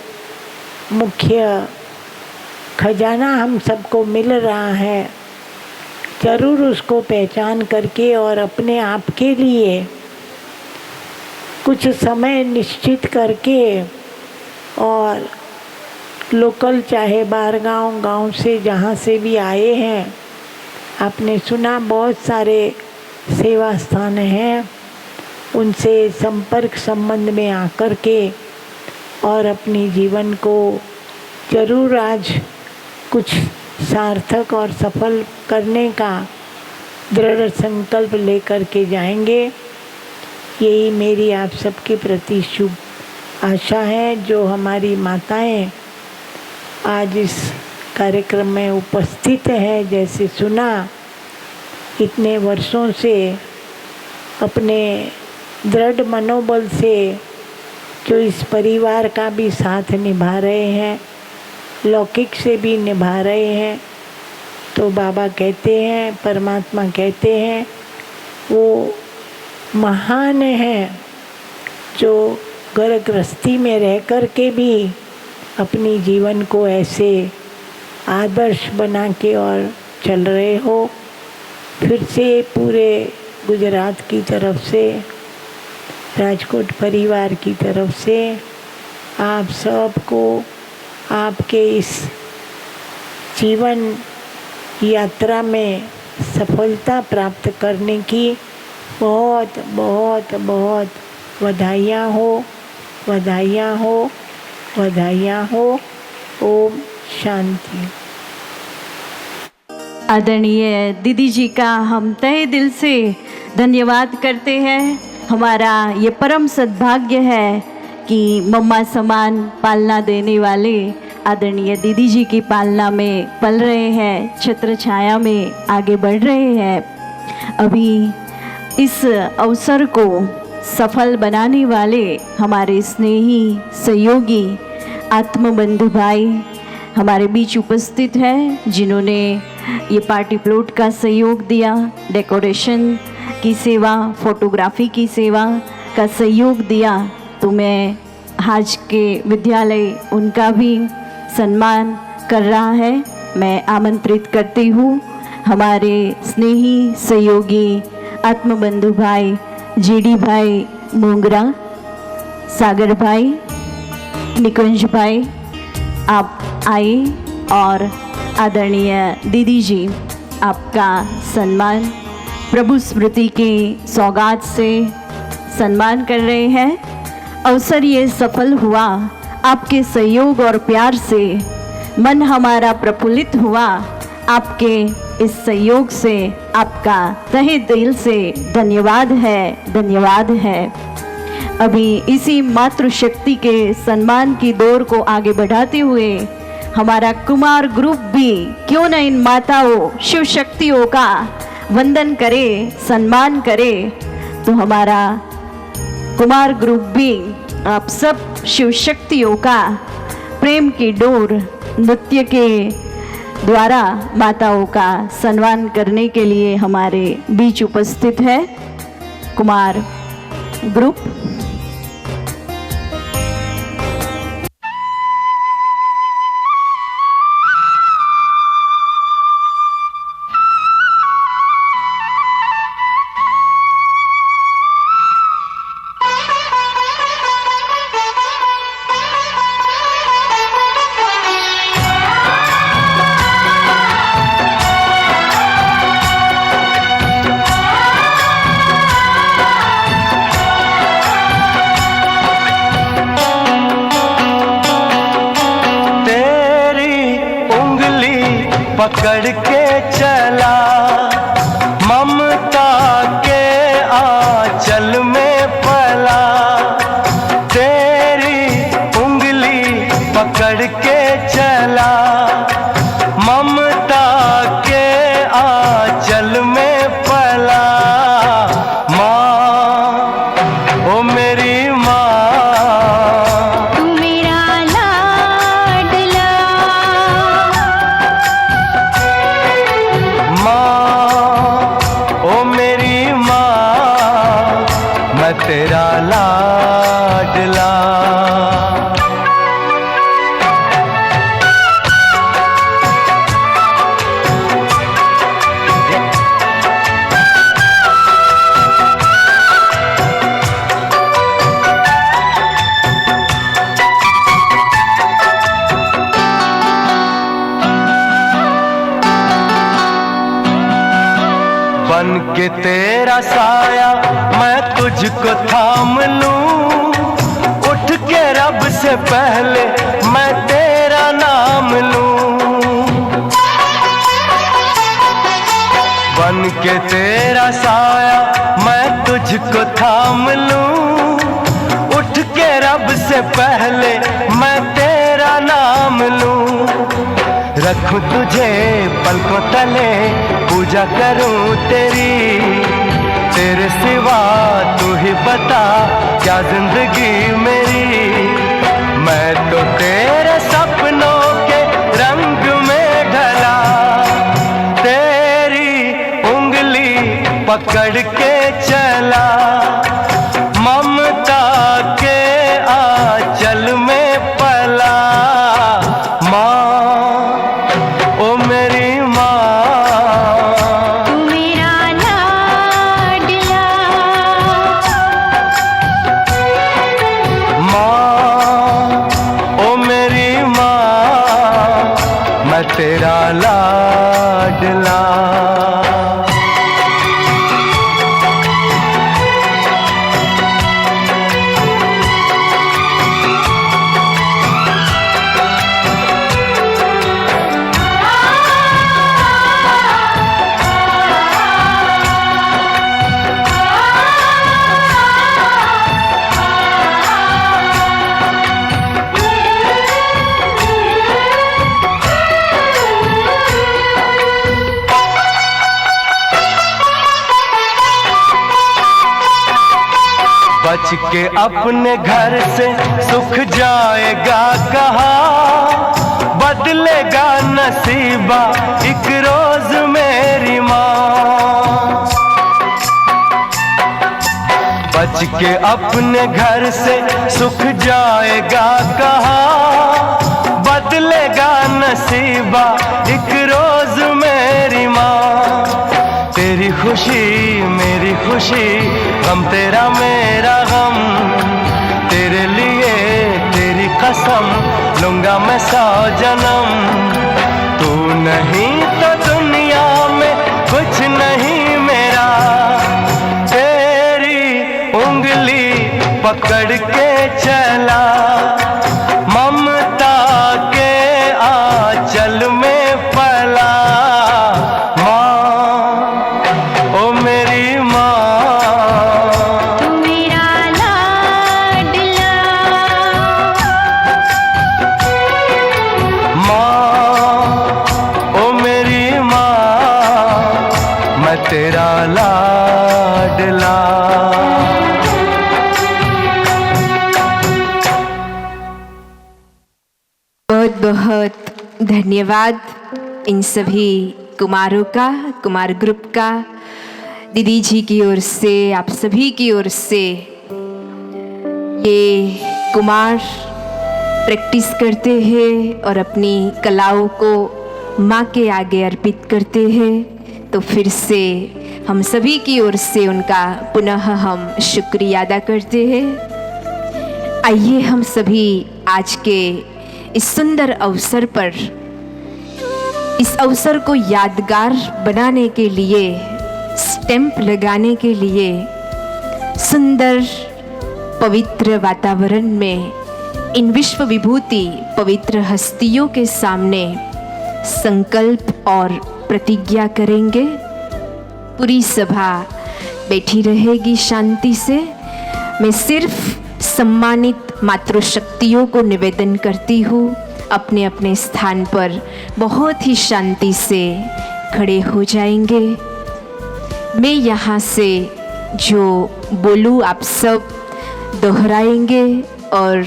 मुख्य खजाना हम सबको मिल रहा है, ज़रूर उसको पहचान करके और अपने आप के लिए कुछ समय निश्चित करके, और लोकल चाहे बाहर गांव से जहाँ से भी आए हैं, आपने सुना बहुत सारे सेवा स्थान हैं, उनसे संपर्क संबंध में आकर के और अपनी जीवन को ज़रूर आज कुछ सार्थक और सफल करने का दृढ़ संकल्प लेकर के जाएंगे। यही मेरी आप सबके प्रति शुभ आशा है। जो हमारी माताएं आज इस कार्यक्रम में उपस्थित है, जैसे सुना, इतने वर्षों से अपने दृढ़ मनोबल से जो इस परिवार का भी साथ निभा रहे हैं, लौकिक से भी निभा रहे हैं। तो बाबा कहते हैं, परमात्मा कहते हैं, वो महान है जो घर गृहस्थी में रह कर के भी अपनी जीवन को ऐसे आदर्श बना के और चल रहे हो। फिर से पूरे गुजरात की तरफ से, राजकोट परिवार की तरफ से आप सबको आपके इस जीवन यात्रा में सफलता प्राप्त करने की बहुत बहुत बहुत बधाइयाँ हो, बधाइयाँ हो, बधाइयाँ हो। ओम शांति। आदरणीय दीदी जी का हम तहे दिल से धन्यवाद करते हैं। हमारा ये परम सद्भाग्य है कि मम्मा समान पालना देने वाले आदरणीय दीदी जी की पालना में पल रहे हैं, छत्र छाया में आगे बढ़ रहे हैं। अभी इस अवसर को सफल बनाने वाले हमारे स्नेही सहयोगी आत्मबंधु भाई हमारे बीच उपस्थित हैं, जिन्होंने ये पार्टी प्लॉट का सहयोग दिया, डेकोरेशन की सेवा, फोटोग्राफी की सेवा का सहयोग दिया। तो मैं आज के विद्यालय उनका भी सम्मान कर रहा है। मैं आमंत्रित करती हूँ हमारे स्नेही सहयोगी आत्मबंधु भाई जीडी भाई मोंगरा, सागर भाई, निकुंज भाई, आप आए और आदरणीय दीदी जी आपका सम्मान प्रभु स्मृति के सौगात से सम्मान कर रहे हैं। अवसर ये सफल हुआ आपके सहयोग और प्यार से, मन हमारा प्रफुल्लित हुआ आपके इस सहयोग से। आपका तहे दिल से धन्यवाद है, धन्यवाद है। अभी इसी मातृशक्ति के सम्मान की दौर को आगे बढ़ाते हुए हमारा कुमार ग्रुप भी क्यों न इन माताओं शिव शक्तियों का वंदन करे, सम्मान करे। तो हमारा कुमार ग्रुप भी आप सब शिव शक्तियों का प्रेम की डोर नृत्य के द्वारा माताओं का सम्मान करने के लिए हमारे बीच उपस्थित है। कुमार ग्रुप पकड़ के चला ममता के आंचल में पला, तेरी उंगली पकड़ के चला ममता के आंचल में पला। माँ ओ मेरी माँ, तेरा लाडला। बन के तेरा साया मैं तुझको थाम लूं, उठ के रब से पहले मैं तेरा नाम लूं। बन के तेरा साया मैं तुझको थाम लूं, उठ के रब से पहले मैं तेरा नाम लूं। रखूं तुझे पलकों तले, पूजा करूं तेरी, तेरे सिवा तू ही बता क्या जिंदगी मेरी। मैं तो तेरे सपनों के उंगली पकड़ के चला, ममता के आंचल में पला। माँ ओ मेरी माँ, तू मेरा लाडला, माँ ओ मेरी माँ, मैं तेरा लाडला। बच के अपने घर से सुख जाएगा कहाँ, बदलेगा नसीबा एक रोज मेरी माँ। बच के अपने घर से सुख जाएगा कहाँ, बदलेगा नसीबा एक रोज मेरी माँ। तेरी खुशी मेरी खुशी, गम तेरा मेरा गम, तेरे लिए तेरी कसम लूंगा मैं 100 जन्म। तू नहीं तो दुनिया में कुछ नहीं मेरा, तेरी उंगली पकड़ के चला, ममता के आंचल में पला। ओ मेरी माँ, तू मेरा लाडला, माँ ओ मेरी माँ, मैं तेरा लाडला। बहुत बहुत धन्यवाद इन सभी कुमारों का, कुमार ग्रुप का, दीदी जी की ओर से, आप सभी की ओर से। ये कुमार प्रैक्टिस करते हैं और अपनी कलाओं को माँ के आगे अर्पित करते हैं, तो फिर से हम सभी की ओर से उनका पुनः हम शुक्रिया अदा करते हैं। आइए हम सभी आज के इस सुंदर अवसर पर, इस अवसर को यादगार बनाने के लिए, स्टैंप लगाने के लिए सुंदर पवित्र वातावरण में इन विश्व विभूति पवित्र हस्तियों के सामने संकल्प और प्रतिज्ञा करेंगे। पूरी सभा बैठी रहेगी शांति से। मैं सिर्फ सम्मानित मातृशक्तियों को निवेदन करती हूँ, अपने अपने स्थान पर बहुत ही शांति से खड़े हो जाएंगे। मैं यहाँ से जो बोलूँ आप सब दोहराएंगे और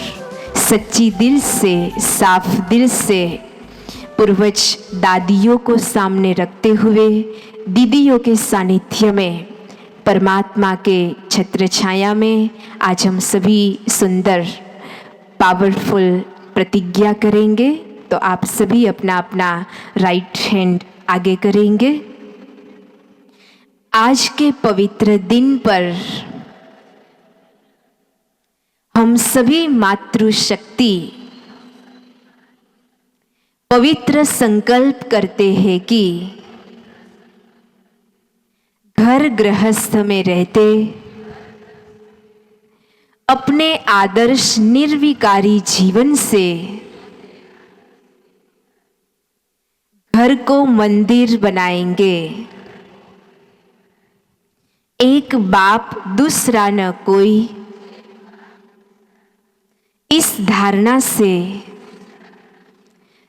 सच्ची दिल से, साफ दिल से पूर्वज दादियों को सामने रखते हुए, दीदियों के सानिध्य में, परमात्मा के छत्र छाया में आज हम सभी सुंदर पावरफुल प्रतिज्ञा करेंगे। तो आप सभी अपना अपना राइट हैंड आगे करेंगे। आज के पवित्र दिन पर हम सभी मातृशक्ति पवित्र संकल्प करते हैं कि घर गृहस्थ में रहते अपने आदर्श निर्विकारी जीवन से घर को मंदिर बनाएंगे। एक बाप दूसरा न कोई, इस धारणा से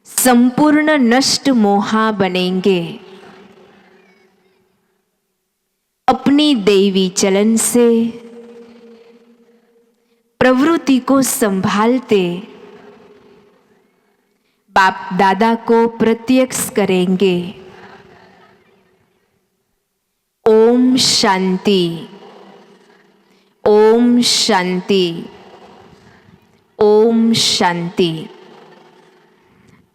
संपूर्ण नष्ट मोहा बनेंगे। अपनी दैवी चलन से प्रवृत्ति को संभालते बाप दादा को प्रत्यक्ष करेंगे। ओम शांति, ओम शांति, ओम शांति।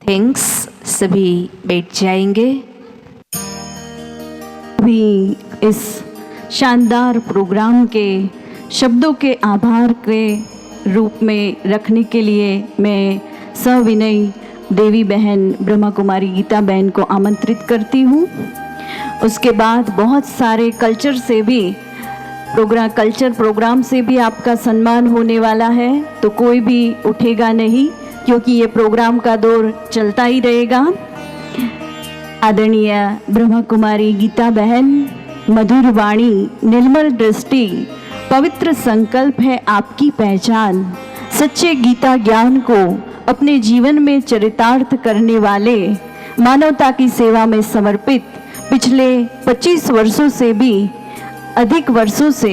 थैंक्स। सभी बैठ जाएंगे। भी इस शानदार प्रोग्राम के शब्दों के आभार के रूप में रखने के लिए मैं सविनय देवी बहन ब्रह्मा कुमारी गीता बहन को आमंत्रित करती हूँ। उसके बाद बहुत सारे कल्चर प्रोग्राम से भी आपका सम्मान होने वाला है, तो कोई भी उठेगा नहीं क्योंकि ये प्रोग्राम का दौर चलता ही रहेगा। आदरणीय ब्रह्मा कुमारी गीता बहन, मधुर वाणी, निर्मल दृष्टि, पवित्र संकल्प है आपकी पहचान। सच्चे गीता ज्ञान को अपने जीवन में चरितार्थ करने वाले, मानवता की सेवा में समर्पित, पिछले 25 वर्षों से भी अधिक वर्षों से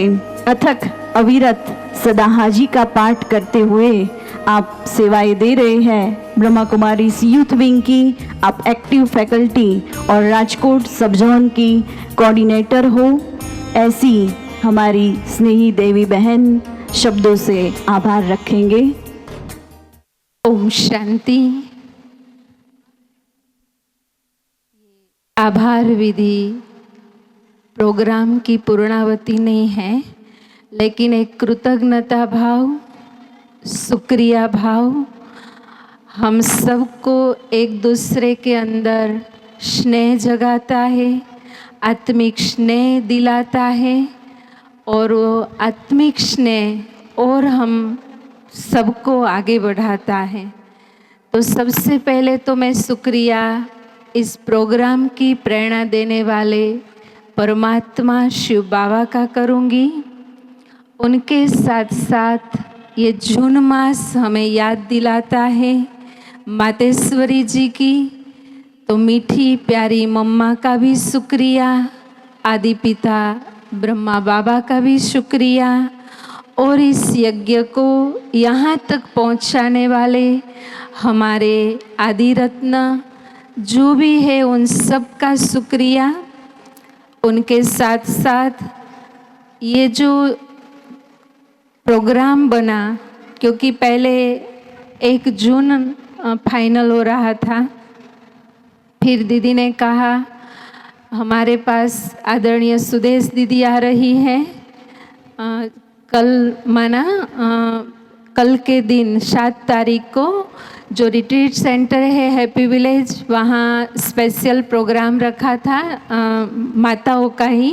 अथक अविरत सदाहाजी का पाठ करते हुए आप सेवाएं दे रहे हैं। ब्रह्मा कुमारी यूथ विंग की आप एक्टिव फैकल्टी और राजकोट सब जोन की कोऑर्डिनेटर हो। ऐसी हमारी स्नेही देवी बहन शब्दों से आभार रखेंगे। ओम शांति। आभार विधि प्रोग्राम की पूर्णावती नहीं है, लेकिन एक कृतज्ञता भाव, शुक्रिया भाव हम सबको एक दूसरे के अंदर स्नेह जगाता है, आत्मिक स्नेह दिलाता है, और वो आत्मिक स्नेह और हम सबको आगे बढ़ाता है। तो सबसे पहले तो मैं शुक्रिया इस प्रोग्राम की प्रेरणा देने वाले परमात्मा शिव बाबा का करूँगी। उनके साथ साथ ये जून मास हमें याद दिलाता है मातेश्वरी जी की, तो मीठी प्यारी मम्मा का भी शुक्रिया, आदि पिता ब्रह्मा बाबा का भी शुक्रिया, और इस यज्ञ को यहाँ तक पहुँचाने वाले हमारे आदि रत्न जो भी है उन सब का शुक्रिया। उनके साथ साथ ये जो प्रोग्राम बना, क्योंकि पहले 1 जून फाइनल हो रहा था, फिर दीदी ने कहा हमारे पास आदरणीय सुदेश दीदी आ रही है, कल के दिन 7 तारीख को जो रिट्रीट सेंटर है हैप्पी विलेज, वहाँ स्पेशल प्रोग्राम रखा था माताओं का ही,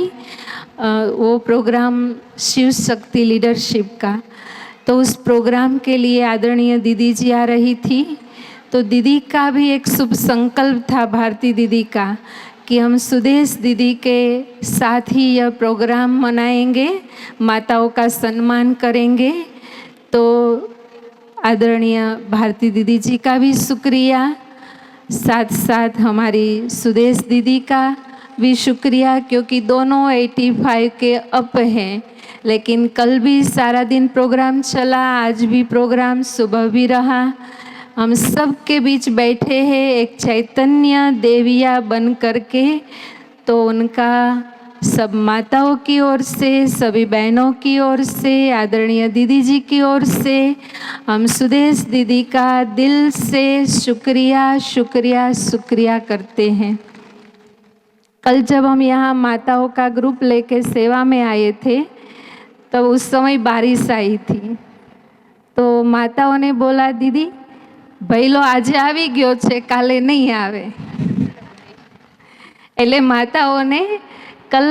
वो प्रोग्राम शिव शक्ति लीडरशिप का। तो उस प्रोग्राम के लिए आदरणीय दीदी जी आ रही थी, तो दीदी का भी एक शुभ संकल्प था, भारती दीदी का, कि हम सुदेश दीदी के साथ ही यह प्रोग्राम मनाएंगे, माताओं का सम्मान करेंगे। तो आदरणीय भारती दीदी जी का भी शुक्रिया, साथ साथ हमारी सुदेश दीदी का भी शुक्रिया, क्योंकि दोनों 85 के अप हैं, लेकिन कल भी सारा दिन प्रोग्राम चला, आज भी प्रोग्राम सुबह भी रहा। हम सब के बीच बैठे हैं एक चैतन्य देविया बन करके। तो उनका सब माताओं की ओर से, सभी बहनों की ओर से, आदरणीय दीदी जी की ओर से हम सुदेश दीदी का दिल से शुक्रिया शुक्रिया शुक्रिया करते हैं। कल जब हम यहाँ माताओं का ग्रुप लेके सेवा में आए थे, तब उस समय बारिश आई थी, तो माताओं ने बोला दीदी भैलो आज આવી ગયો છે, કાલે नहीं आवे। એટલે माताओं ने कल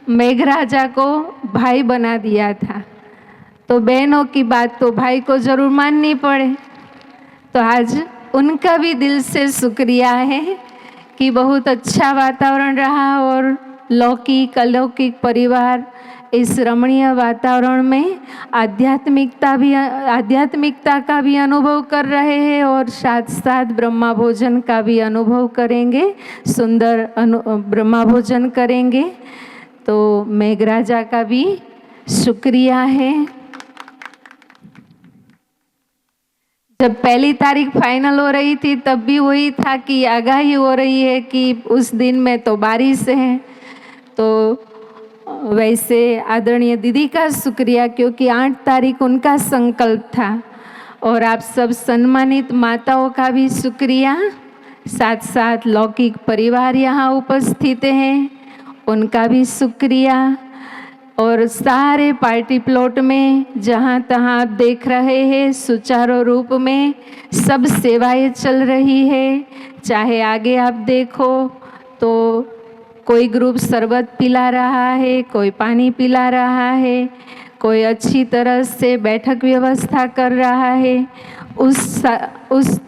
मेघराजा को भाई बना दिया था, तो बहनों की बात तो भाई को जरूर माननी पड़े। तो आज उनका भी दिल से शुक्रिया है कि बहुत अच्छा वातावरण रहा, और लौकिक अलौकिक परिवार इस रमणीय वातावरण में आध्यात्मिकता का भी अनुभव कर रहे हैं, और साथ साथ ब्रह्मा भोजन का भी अनुभव करेंगे, सुंदर ब्रह्मा भोजन करेंगे। तो मेघराजा का भी शुक्रिया है। जब 1 तारीख फाइनल हो रही थी, तब भी वही था कि आगाही हो रही है कि उस दिन में तो बारिश है। तो वैसे आदरणीय दीदी का शुक्रिया, क्योंकि 8 तारीख उनका संकल्प था। और आप सब सम्मानित माताओं का भी शुक्रिया, साथ साथ लौकिक परिवार यहाँ उपस्थित हैं, उनका भी शुक्रिया। और सारे पार्टी प्लॉट में जहाँ तहाँ आप देख रहे हैं सुचारू रूप में सब सेवाएं चल रही है। चाहे आगे आप देखो तो कोई ग्रुप शरबत पिला रहा है, कोई पानी पिला रहा है, कोई अच्छी तरह से बैठक व्यवस्था कर रहा है। उस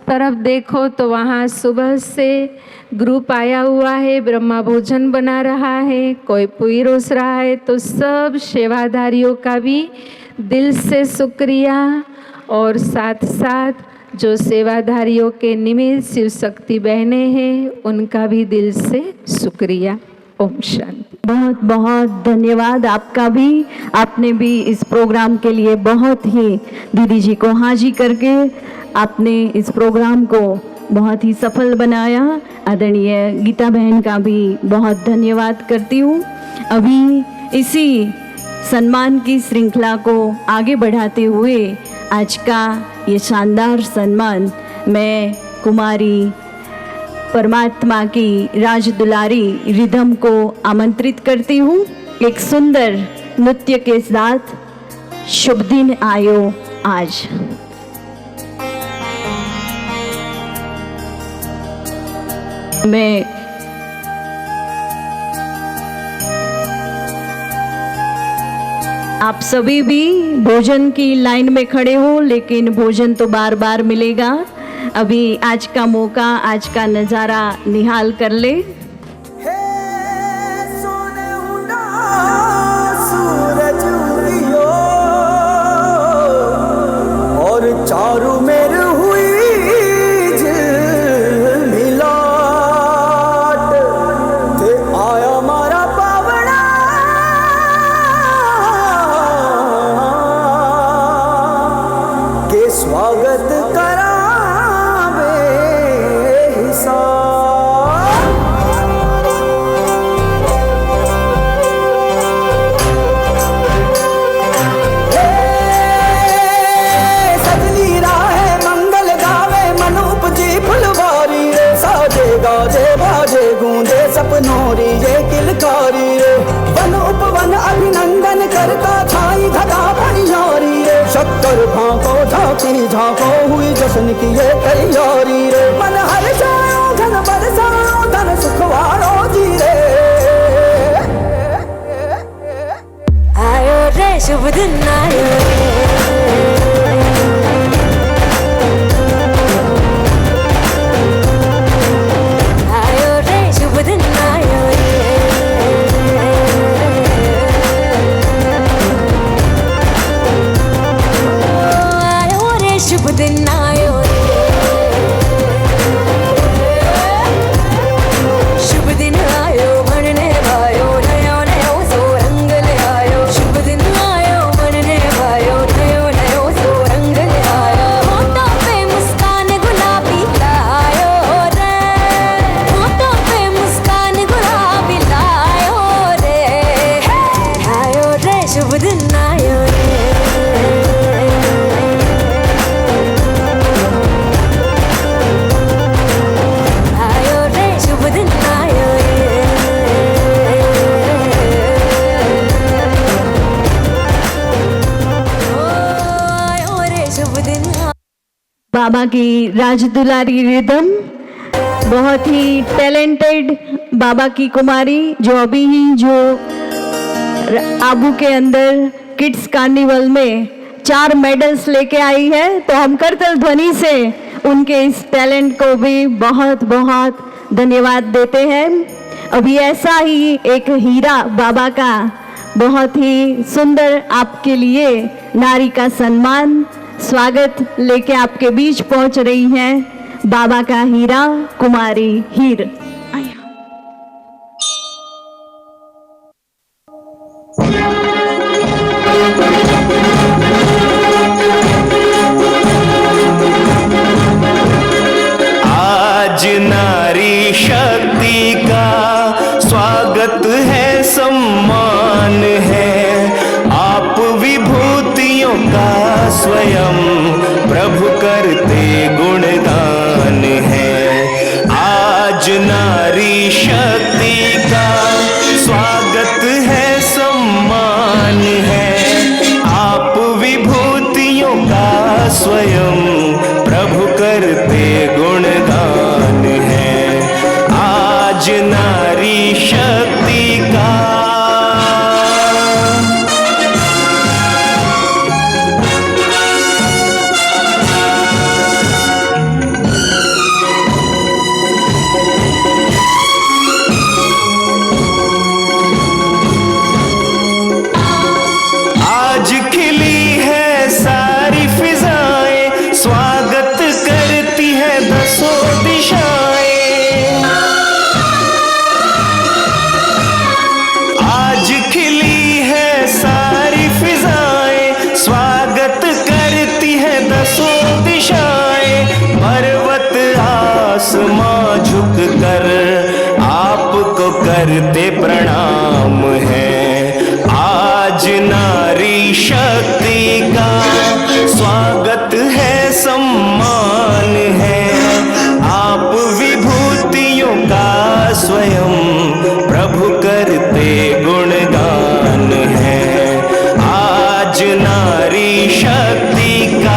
तरफ देखो तो वहाँ सुबह से ग्रुप आया हुआ है, ब्रह्मा भोजन बना रहा है, कोई पुई रोस रहा है। तो सब सेवाधारियों का भी दिल से शुक्रिया। और साथ साथ जो सेवाधारियों के निमित्त शिव शक्ति बहनें हैं उनका भी दिल से शुक्रिया। ओम शांति। बहुत बहुत धन्यवाद आपका भी। आपने भी इस प्रोग्राम के लिए बहुत ही दीदी जी को हाजी करके आपने इस प्रोग्राम को बहुत ही सफल बनाया। आदरणीय गीता बहन का भी बहुत धन्यवाद करती हूँ। अभी इसी सम्मान की श्रृंखला को आगे बढ़ाते हुए आज का ये शानदार सम्मान मैं कुमारी परमात्मा की राज दुलारी रिधम को आमंत्रित करती हूँ। एक सुंदर नृत्य के साथ शुभ दिन आयो आज। मैं आप सभी भी भोजन की लाइन में खड़े हो, लेकिन भोजन तो बार बार मिलेगा। अभी आज का मौका, आज का नज़ारा निहाल कर ले। और चारू मेर हुई झिलमिलाट ते आया मारा पावना के स्वागत करा सपनोरी रे किलकारी रे वन उपवन अभिनंदन करता छाई घटा भैयारी रे शक्कर भाको झांकी झांको हुई जश्न की ये तैयारी रे मन हर जाओ धन बरसाओ धन सुखवारो जी रे आयो रे शुभ दिन आयो बाबा की राज दुलारी रिदम, बहुत ही टैलेंटेड बाबा की कुमारी जो अभी ही जो आबू के अंदर किड्स कार्निवल में 4 मेडल्स लेके आई है। तो हम करतल ध्वनि से उनके इस टैलेंट को भी बहुत बहुत धन्यवाद देते हैं। अभी ऐसा ही एक हीरा बाबा का बहुत ही सुंदर आपके लिए नारी का सम्मान स्वागत लेके आपके बीच पहुंच रही हैं बाबा का हीरा कुमारी हीर। आज नारी शक्ति का स्वागत है सम्मान स्वयं प्रभु करते गुणगान है। आज नारी शक्ति का स्वागत है, सम्मान है। आप विभूतियों का स्वयं प्रभु करते गुणगान है। आज नारी शक्ति का आज खिली है सारी फिजाएं, स्वागत करती है दसों दिशाएं। आज खिली है सारी फिजाएं, स्वागत करती है दसों दिशाएं। पर्वत आसमां झुक कर आपको करते प्रणाम है। आज नारी शक्ति का स्वागत है, सम्मान है। आप विभूतियों का स्वयं प्रभु करते गुणगान है। आज नारी शक्ति का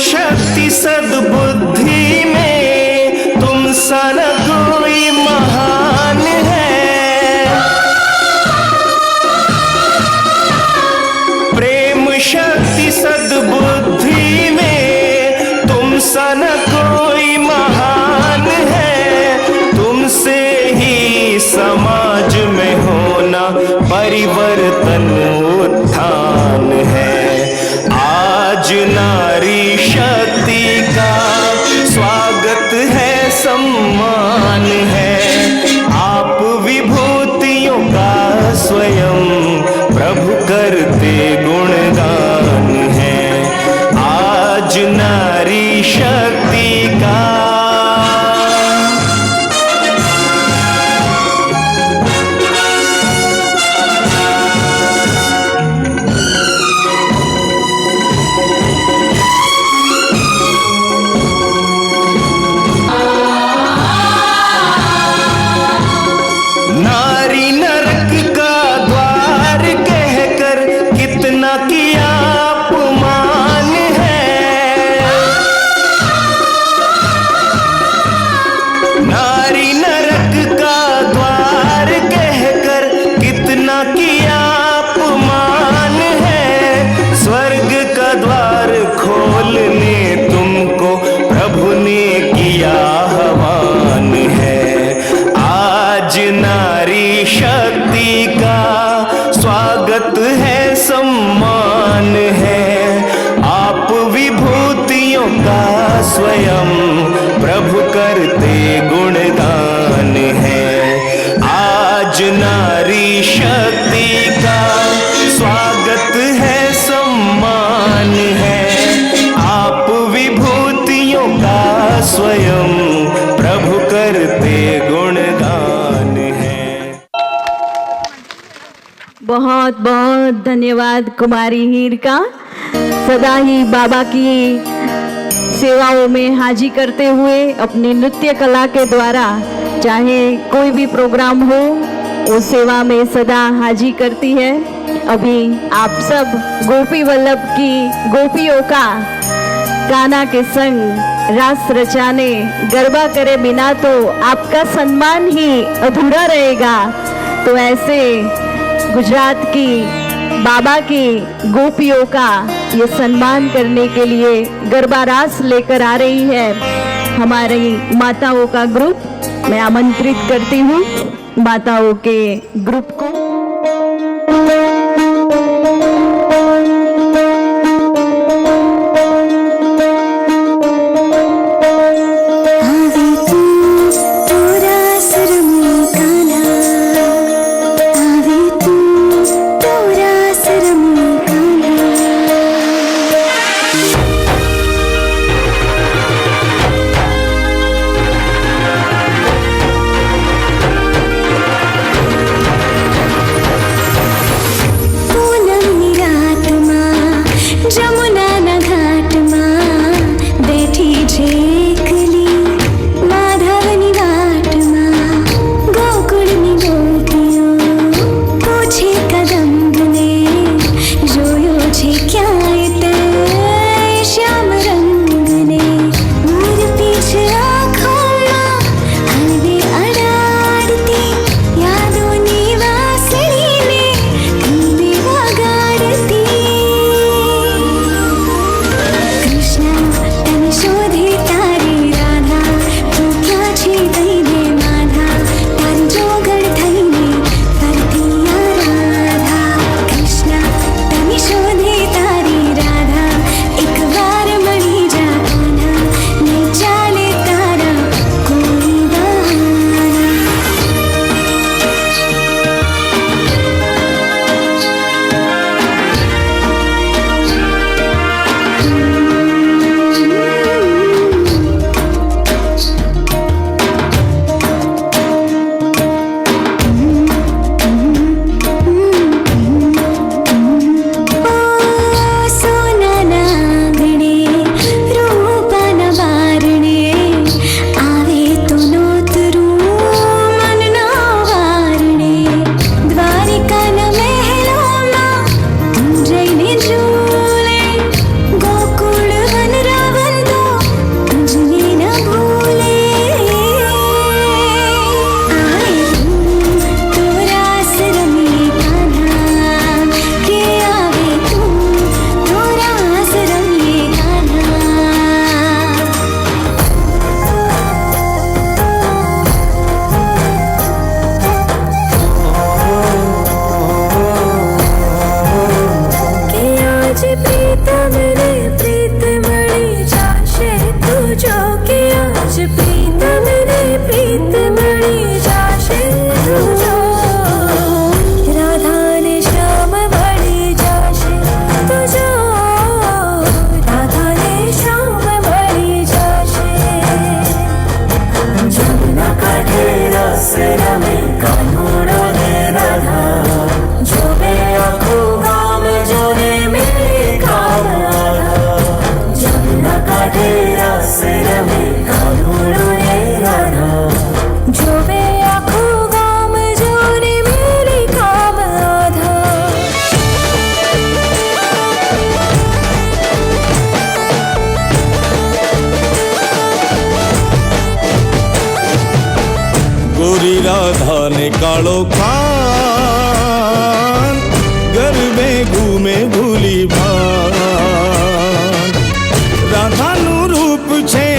शक्ति सद्बुद्धि में तुम सा न कोई महान है। प्रेम शक्ति सद्बुद्धि में तुम सा न कोई महान है। तुमसे ही समाज में होना परिवर्तन उत्थान है। आज नारी शक्ति का स्वागत है, सम्मान है। आप विभूतियों का स्वयं प्रभु करते गुणगान है। आज नारी शक्ति का नारी नरक का द्वार कहकर कितना किया अपमान है। नारी नरक का द्वार कहकर कितना किया अपमान है। स्वर्ग का द्वार खोलने तुमको प्रभु ने किया आह्वान है। आज नारी शक्ति का स्वागत है, सम्मान है। आप विभूतियों का स्वयं प्रभु करते गुणगान है। आज नारी शक्ति का स्वागत है, सम्मान है। आप विभूतियों का स्वयं प्रभु करते गुणगान है। बहुत बहुत धन्यवाद कुमारी हीर का। सदा ही बाबा की सेवाओं में हाजिर करते हुए अपनी नृत्य कला के द्वारा चाहे कोई भी प्रोग्राम हो वो सेवा में सदा हाजिर करती है। अभी आप सब गोपी वल्लभ की गोपियों का कान्हा के संग रास रचाने गरबा करे बिना तो आपका सम्मान ही अधूरा रहेगा। तो ऐसे गुजरात की बाबा की गोपियों का ये सम्मान करने के लिए गरबा रास लेकर आ रही है हमारी माताओं का ग्रुप। मैं आमंत्रित करती हूँ माताओं के ग्रुप को। गोरी राधा ने कालो खान घर में घूमे भूली भान राधा नु रूप छे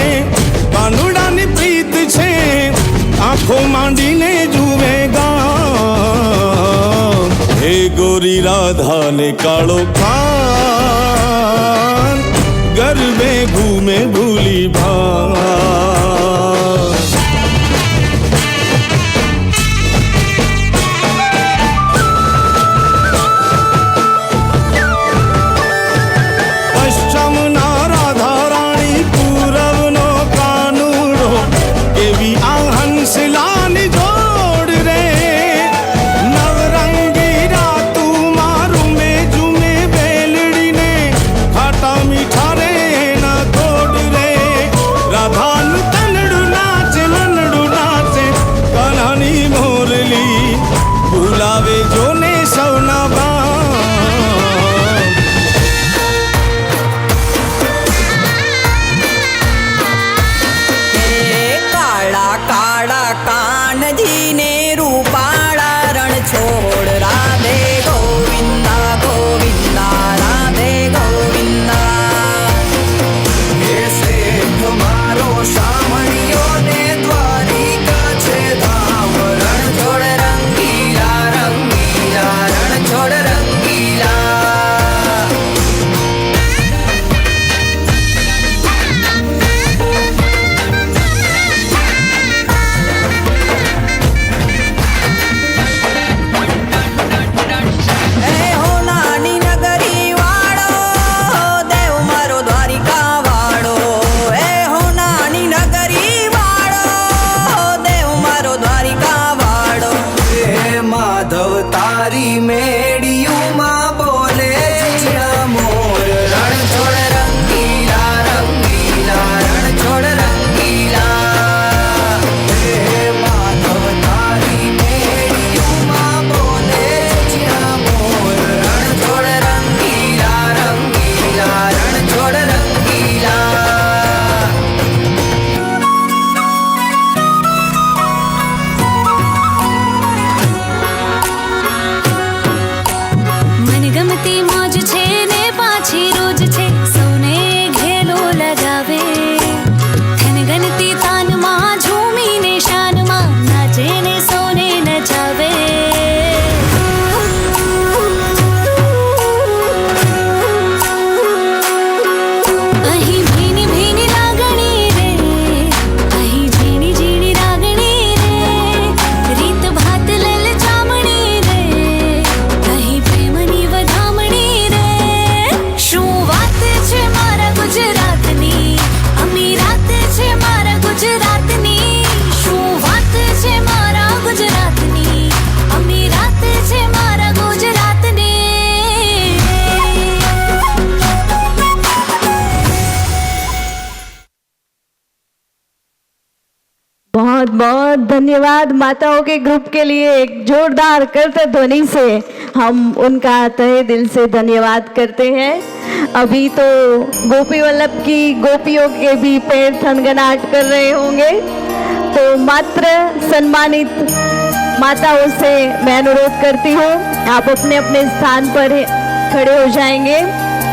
कानुड़ा ની પ્રીત છે આંખો માંડીને જુવેગા હે ગોરી રાધા ને કાળો ખાન घर में घूमे भूली भान बहुत बहुत धन्यवाद माताओं के ग्रुप के लिए एक जोरदार करते ध्वनि से हम उनका तहे दिल से धन्यवाद करते हैं। अभी तो गोपी वल्लभ की गोपियों के भी पैर थनगनाट कर रहे होंगे, तो मात्र सम्मानित माताओं से मैं अनुरोध करती हूँ आप अपने अपने स्थान पर खड़े हो जाएंगे।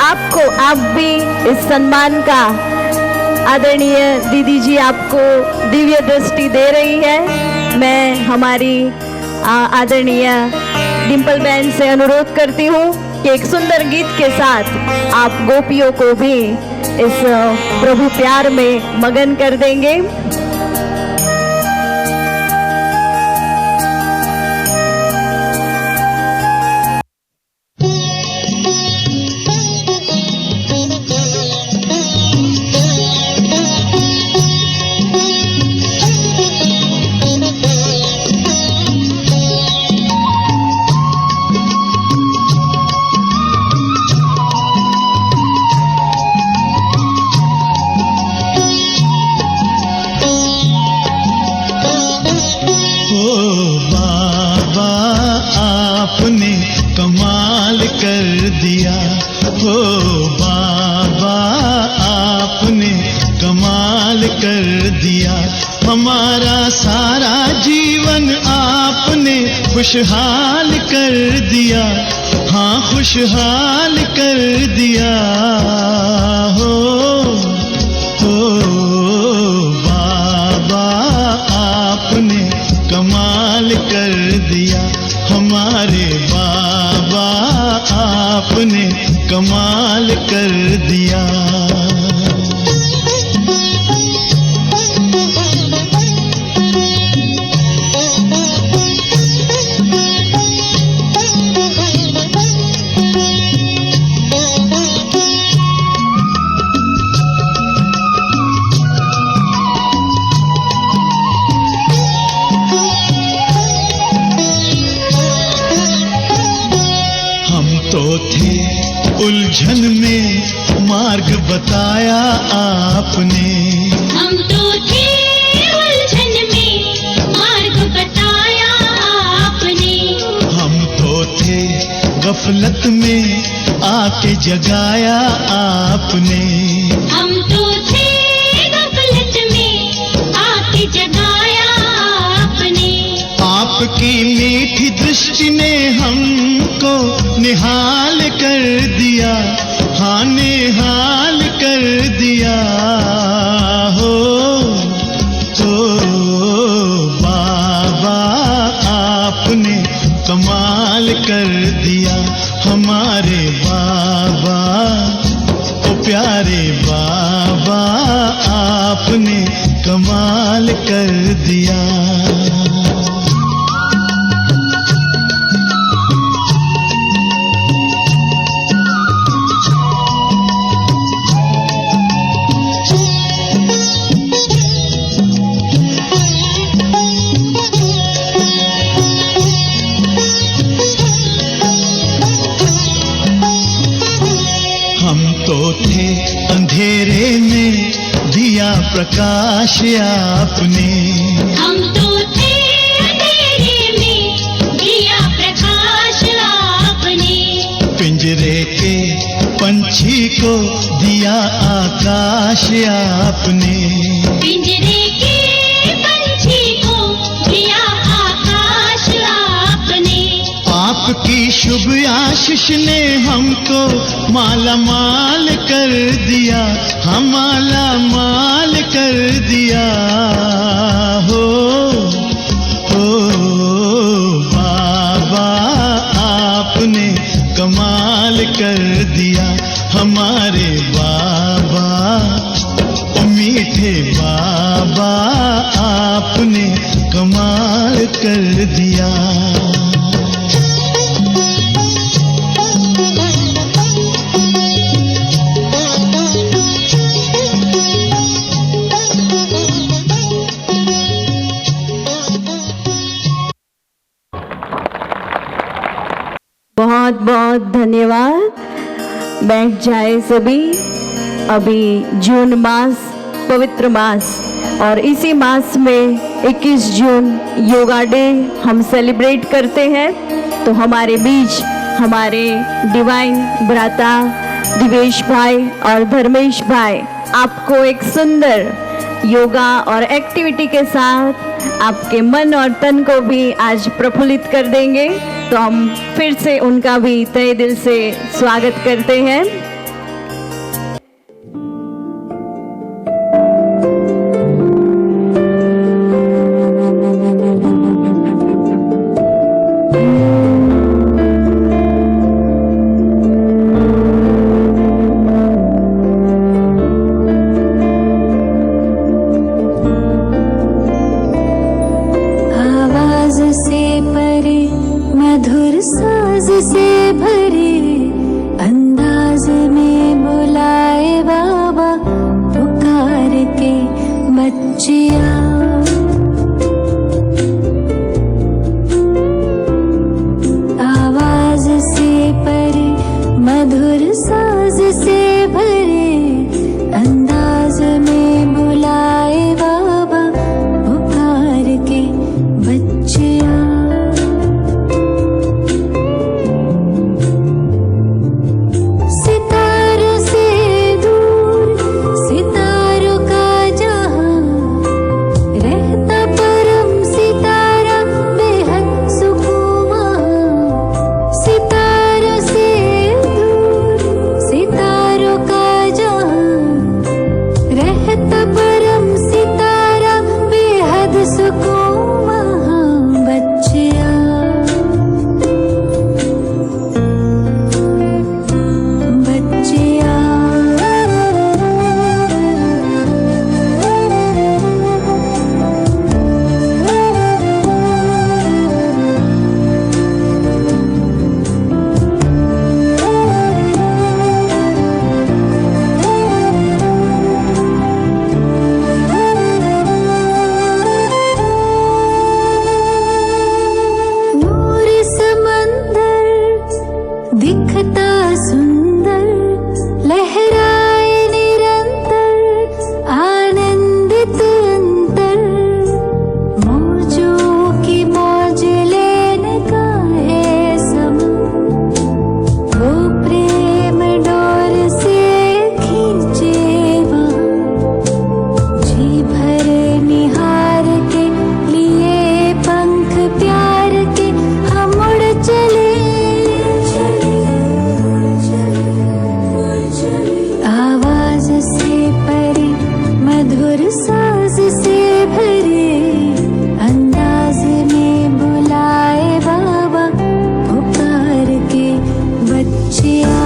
आप भी इस सम्मान का आदरणीय दीदी जी आपको दिव्य दृष्टि दे रही है। मैं हमारी आदरणीय डिम्पल बहन से अनुरोध करती हूँ कि एक सुंदर गीत के साथ आप गोपियों को भी इस प्रभु प्यार में मगन कर देंगे। हमारा सारा जीवन आपने खुशहाल कर दिया, हाँ खुशहाल कर दिया। हो बाबा आपने कमाल कर दिया, हमारे बाबा आपने कमाल कर दिया। उलझन में मार्ग बताया आपने, हम तो थे उलझन में मार्ग बताया आपने, हम तो थे गफलत में आके जगाया आपने, हम तो थे गफलत में आके जगाया आपने। आपकी मीठी दृष्टि ने हमको निहाल कर दिया, हाँ निहाल कर दिया। हो बाबा आपने कमाल कर दिया, हमारे बाबा ओ प्यारे बाबा आपने कमाल कर दिया। अंधेरे में दिया प्रकाश आपने, हम तो थे अंधेरे में दिया प्रकाश आपने, पिंजरे के पंछी को दिया आकाश आपने, पिंजरे के पंछी को दिया आकाश आपने। आपकी शुभ आशीष ने हमको माला माल कर दिया, हम माला माल कर दिया। हो बाबा आपने कमाल कर दिया, हमारे बाबा ओ मीठे बाबा आपने कमाल कर दिया। बहुत बहुत धन्यवाद। बैठ जाए सभी। अभी जून मास, पवित्र मास, और इसी मास में 21 जून योगा डे हम सेलिब्रेट करते हैं। तो हमारे बीच हमारे डिवाइन भ्राता दिवेश भाई और धर्मेश भाई आपको एक सुंदर योगा और एक्टिविटी के साथ आपके मन और तन को भी आज प्रफुल्लित कर देंगे। तो हम फिर से उनका भी तहे दिल से स्वागत करते हैं। मधुर साज से भरे अंदाज में बुलाए बाबा पुकार के बच्चिया। आवाज से परे मधुर साज से भरे अंदाज में बुलाए बाबा पुकार के बच्चिया। सितारों दिखता सुंदर लहराए निरंतर आनंदित अंतर मौजों की मौज लेने का है समय वो प्रेम डोर से खींचे वहाँ जी भर निहार के लिए पंख प्यार के हम उड़ चले आवाज से परे मधुर साज से भरे अंदाज में बुलाए बाबा पुकार के बच्चिया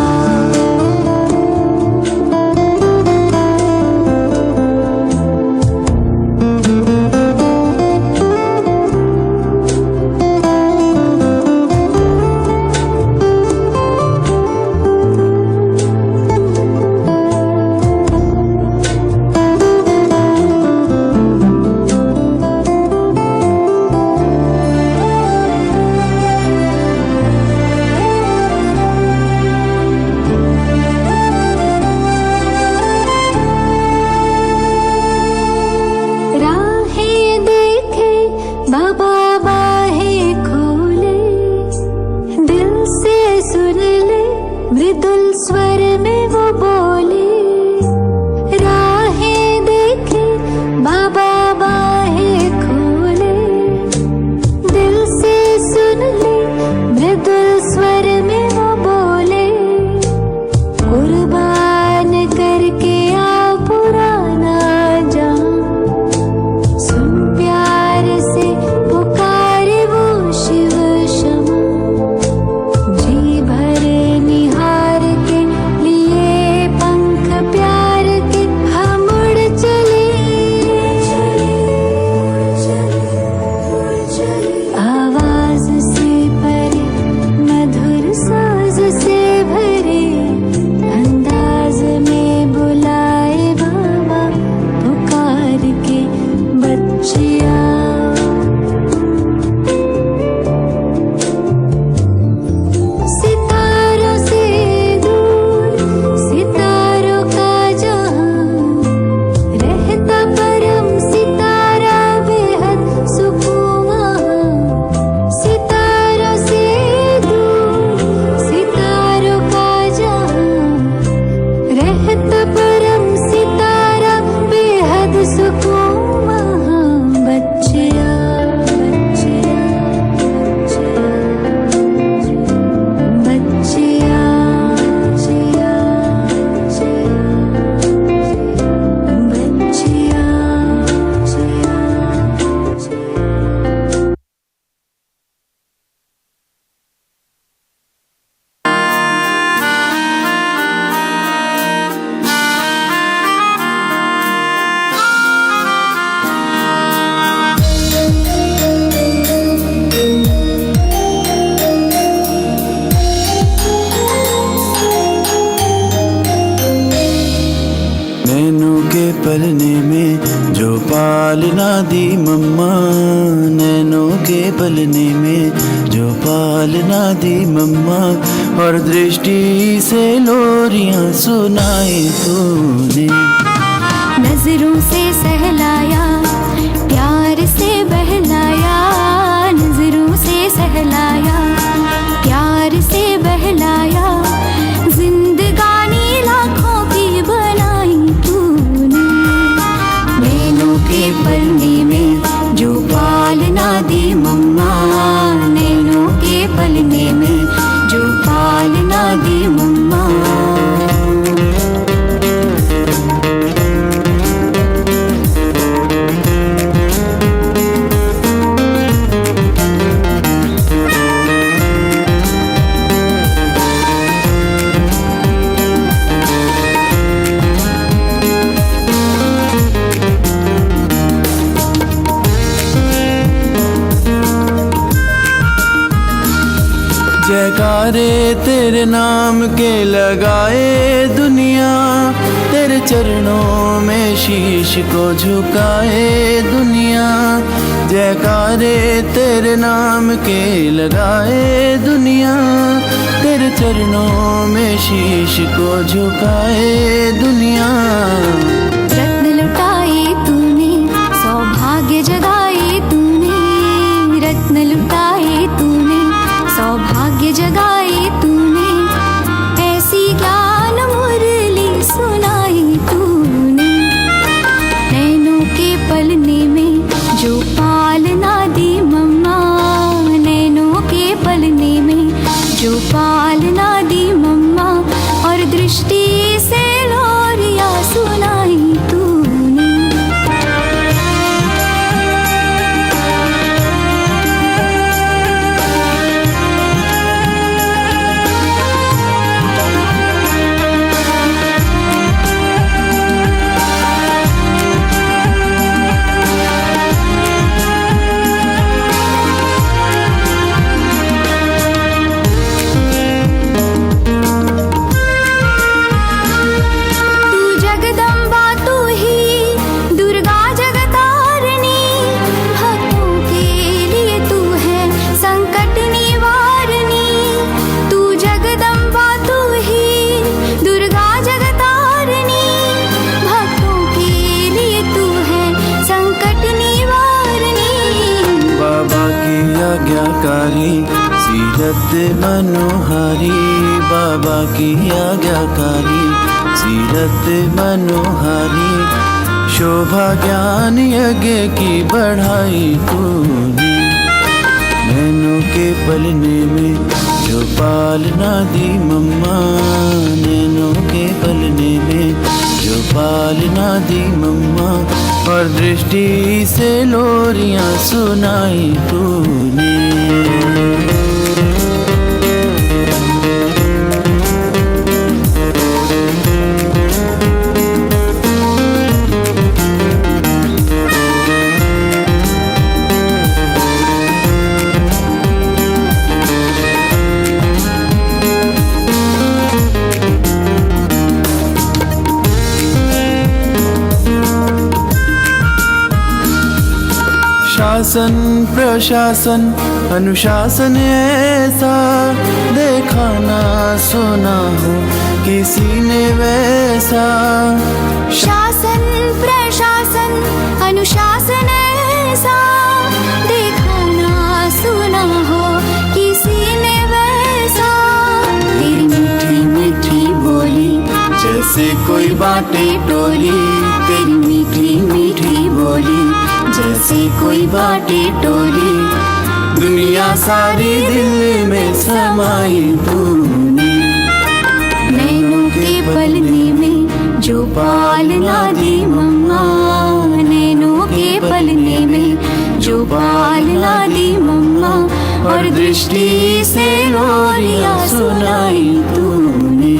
राहें देखे बाबा बाहें खोले दिल से सुन ले मृदुल स्वर में वो बोले राहें देखे बाबा बाहें खोले दिल से सुन ले मृदुल स्वर में वो बोले कुर्बान करके आ पुराना जान सुन प्यार से पुकारे वो शिव क्षमा जी भर निहार के लिए पंख प्यार के हम उड़ चले आवाज से परे मधुर साज से भरे अंदाज में बुलाए बाबा पुकार के बच्चिया सितारों से दूर सितारों का जहां रहता परम सितारा बेहद सुकून वहाँ सितारों से दूर सितारों का जहां रहता परम सितारा बेहद सुकून वहाँ बच्चिया बच्चिया बच्चिया बच्चिया बच्चिया नैनों के पलने में जो पालना दी मम्मा नैनों के पलने में जो पालना दी मम्मा और दृष्टि से लोरियां सुनाई तूने नजरों से सहलाया प्यार से बहलाया नजरों से सहलाया प्यार से बहलाया जिंदगानी लाखों की बनाई तूने नैनों के पलने में जो पालना दी मम्मा नैनों के पलने में जो पालना दी मम्मा जयकारे तेरे नाम के लगाए दुनिया तेरे चरणों में शीश को झुकाए दुनिया जयकारे तेरे नाम के लगाए दुनिया तेरे चरणों चरणों में शीश को झुकाए दुनिया। रत्न लुटाए तूने, सौभाग्य जगाए तूने, रत्न लुटाए तूने, सौभाग्य जगाए तूने, ऐसी ज्ञान मुरली सुनाई तूने। नैनों के पलने में जो पालना दी मम्मा, नैनों के पलने में जो पालना दी मम्मा, और दृष्टि से लोरिया सुनाई तूने। सीरत मनोहारी, बाबा की आज्ञाकारी सीरत मनोहारी, शोभा ज्ञान यज्ञ की बढ़ाई तूने। नैनों के पलने में जो पालना दी मम्मा, नैनों के पलने में जो पालना दी मम्मा, और दृष्टि से लोरियां सुनाई तूने। शासन प्रशासन अनुशासन ऐसा देखा ना सुना हो किसी ने वैसा। शासन प्रशासन अनुशासन ऐसा देखा ना सुना हो किसी ने वैसा। तेरी मीठी मीठी बोली जैसे कोई बाटे टोली, तेरी मीठी मीठी बोली जैसे कोई बाटे टोली, दुनिया सारी दिल में समाई तूने। नैनों के पलने में जो पालना दी मम्मा, नैनों के पलने में जो पालना दी मम्मा, और दृष्टि से लोरिया सुनाई तूने।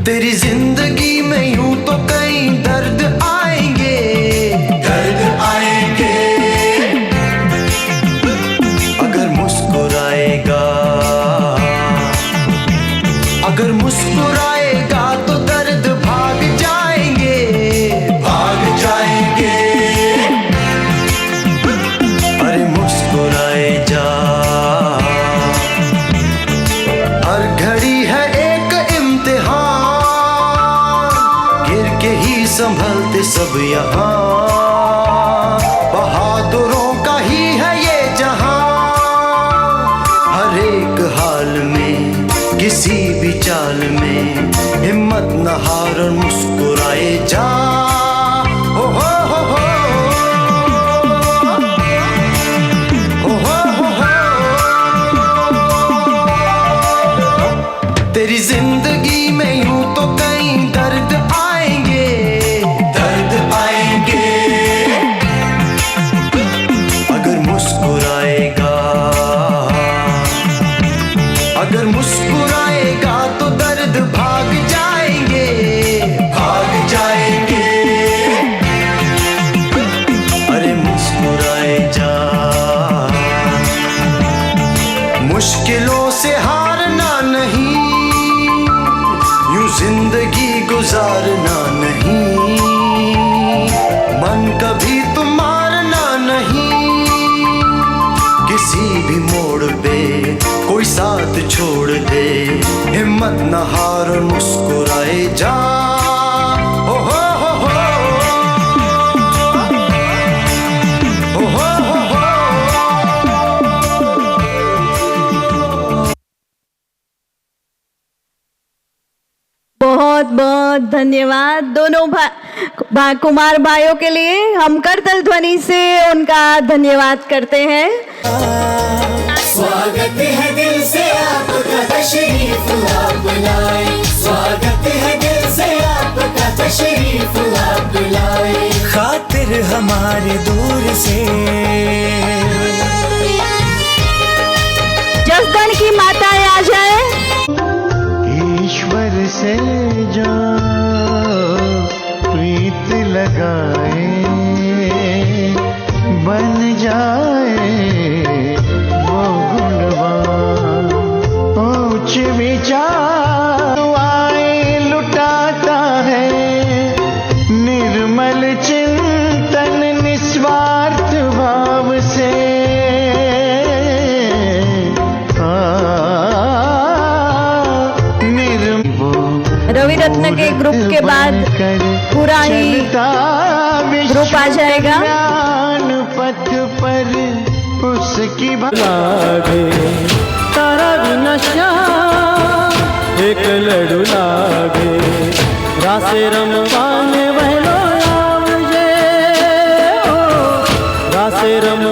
तेरी जिंदगी में यूं तो कई दर्द आएंगे, दर्द आएंगे। अगर मुस्कुराएगा, अगर मुस्कुराएगा तो दर्द भाग जाएंगे, भाग जाएंगे। अरे मुस्कुराए जा, हर घड़ी है एक इम्तिहान, गिर के ही संभलते सब यहाँ। बहादुरों का ही है ये जहां, हर एक हाल में किसी भी चाल में हिम्मत न हार और मुस्कुराए जा। ओ हो हो हो, ओ हो हो हो। तेरी जिंदगी में यूं तो कई दर्द आएंगे, दर्द आएंगे। अगर मुस्कुराएगा, अगर मुस्कुराएगा तो दर्द भाग जाएंगे, भाग हारना नहीं, मन कभी तो मारना नहीं। किसी भी मोड़ पे कोई साथ छोड़ दे, हिम्मत न हार और मुस्कुराए जा। ओ हो हो हो, ओ हो हो हो। बहुत बहुत धन्यवाद दोनों कुमार भाइयों के लिए। हम करतल ध्वनि से उनका धन्यवाद करते हैं। स्वागत है दिल से आपका, तशरीफ आप लाए। स्वागत है दिल से आपका, तशरीफ आप लाए। खातिर हमारे दूर से जसदन की माताएं आ जाए। ईश्वर से जो प्रीत लगाए, बन जाए वो गुणवान। ऊंच विचार आए लुटाता है, निर्मल चिंतन निस्वार्थ भाव से। रवि रत्न के ग्रुप के बाद पूरा ही ग्रुप आ जाएगा। पथ पर उसकी लागे तारा भी नशा एक लड़ू लागे, रासे रमवाने वहलो आवजे, रासे रम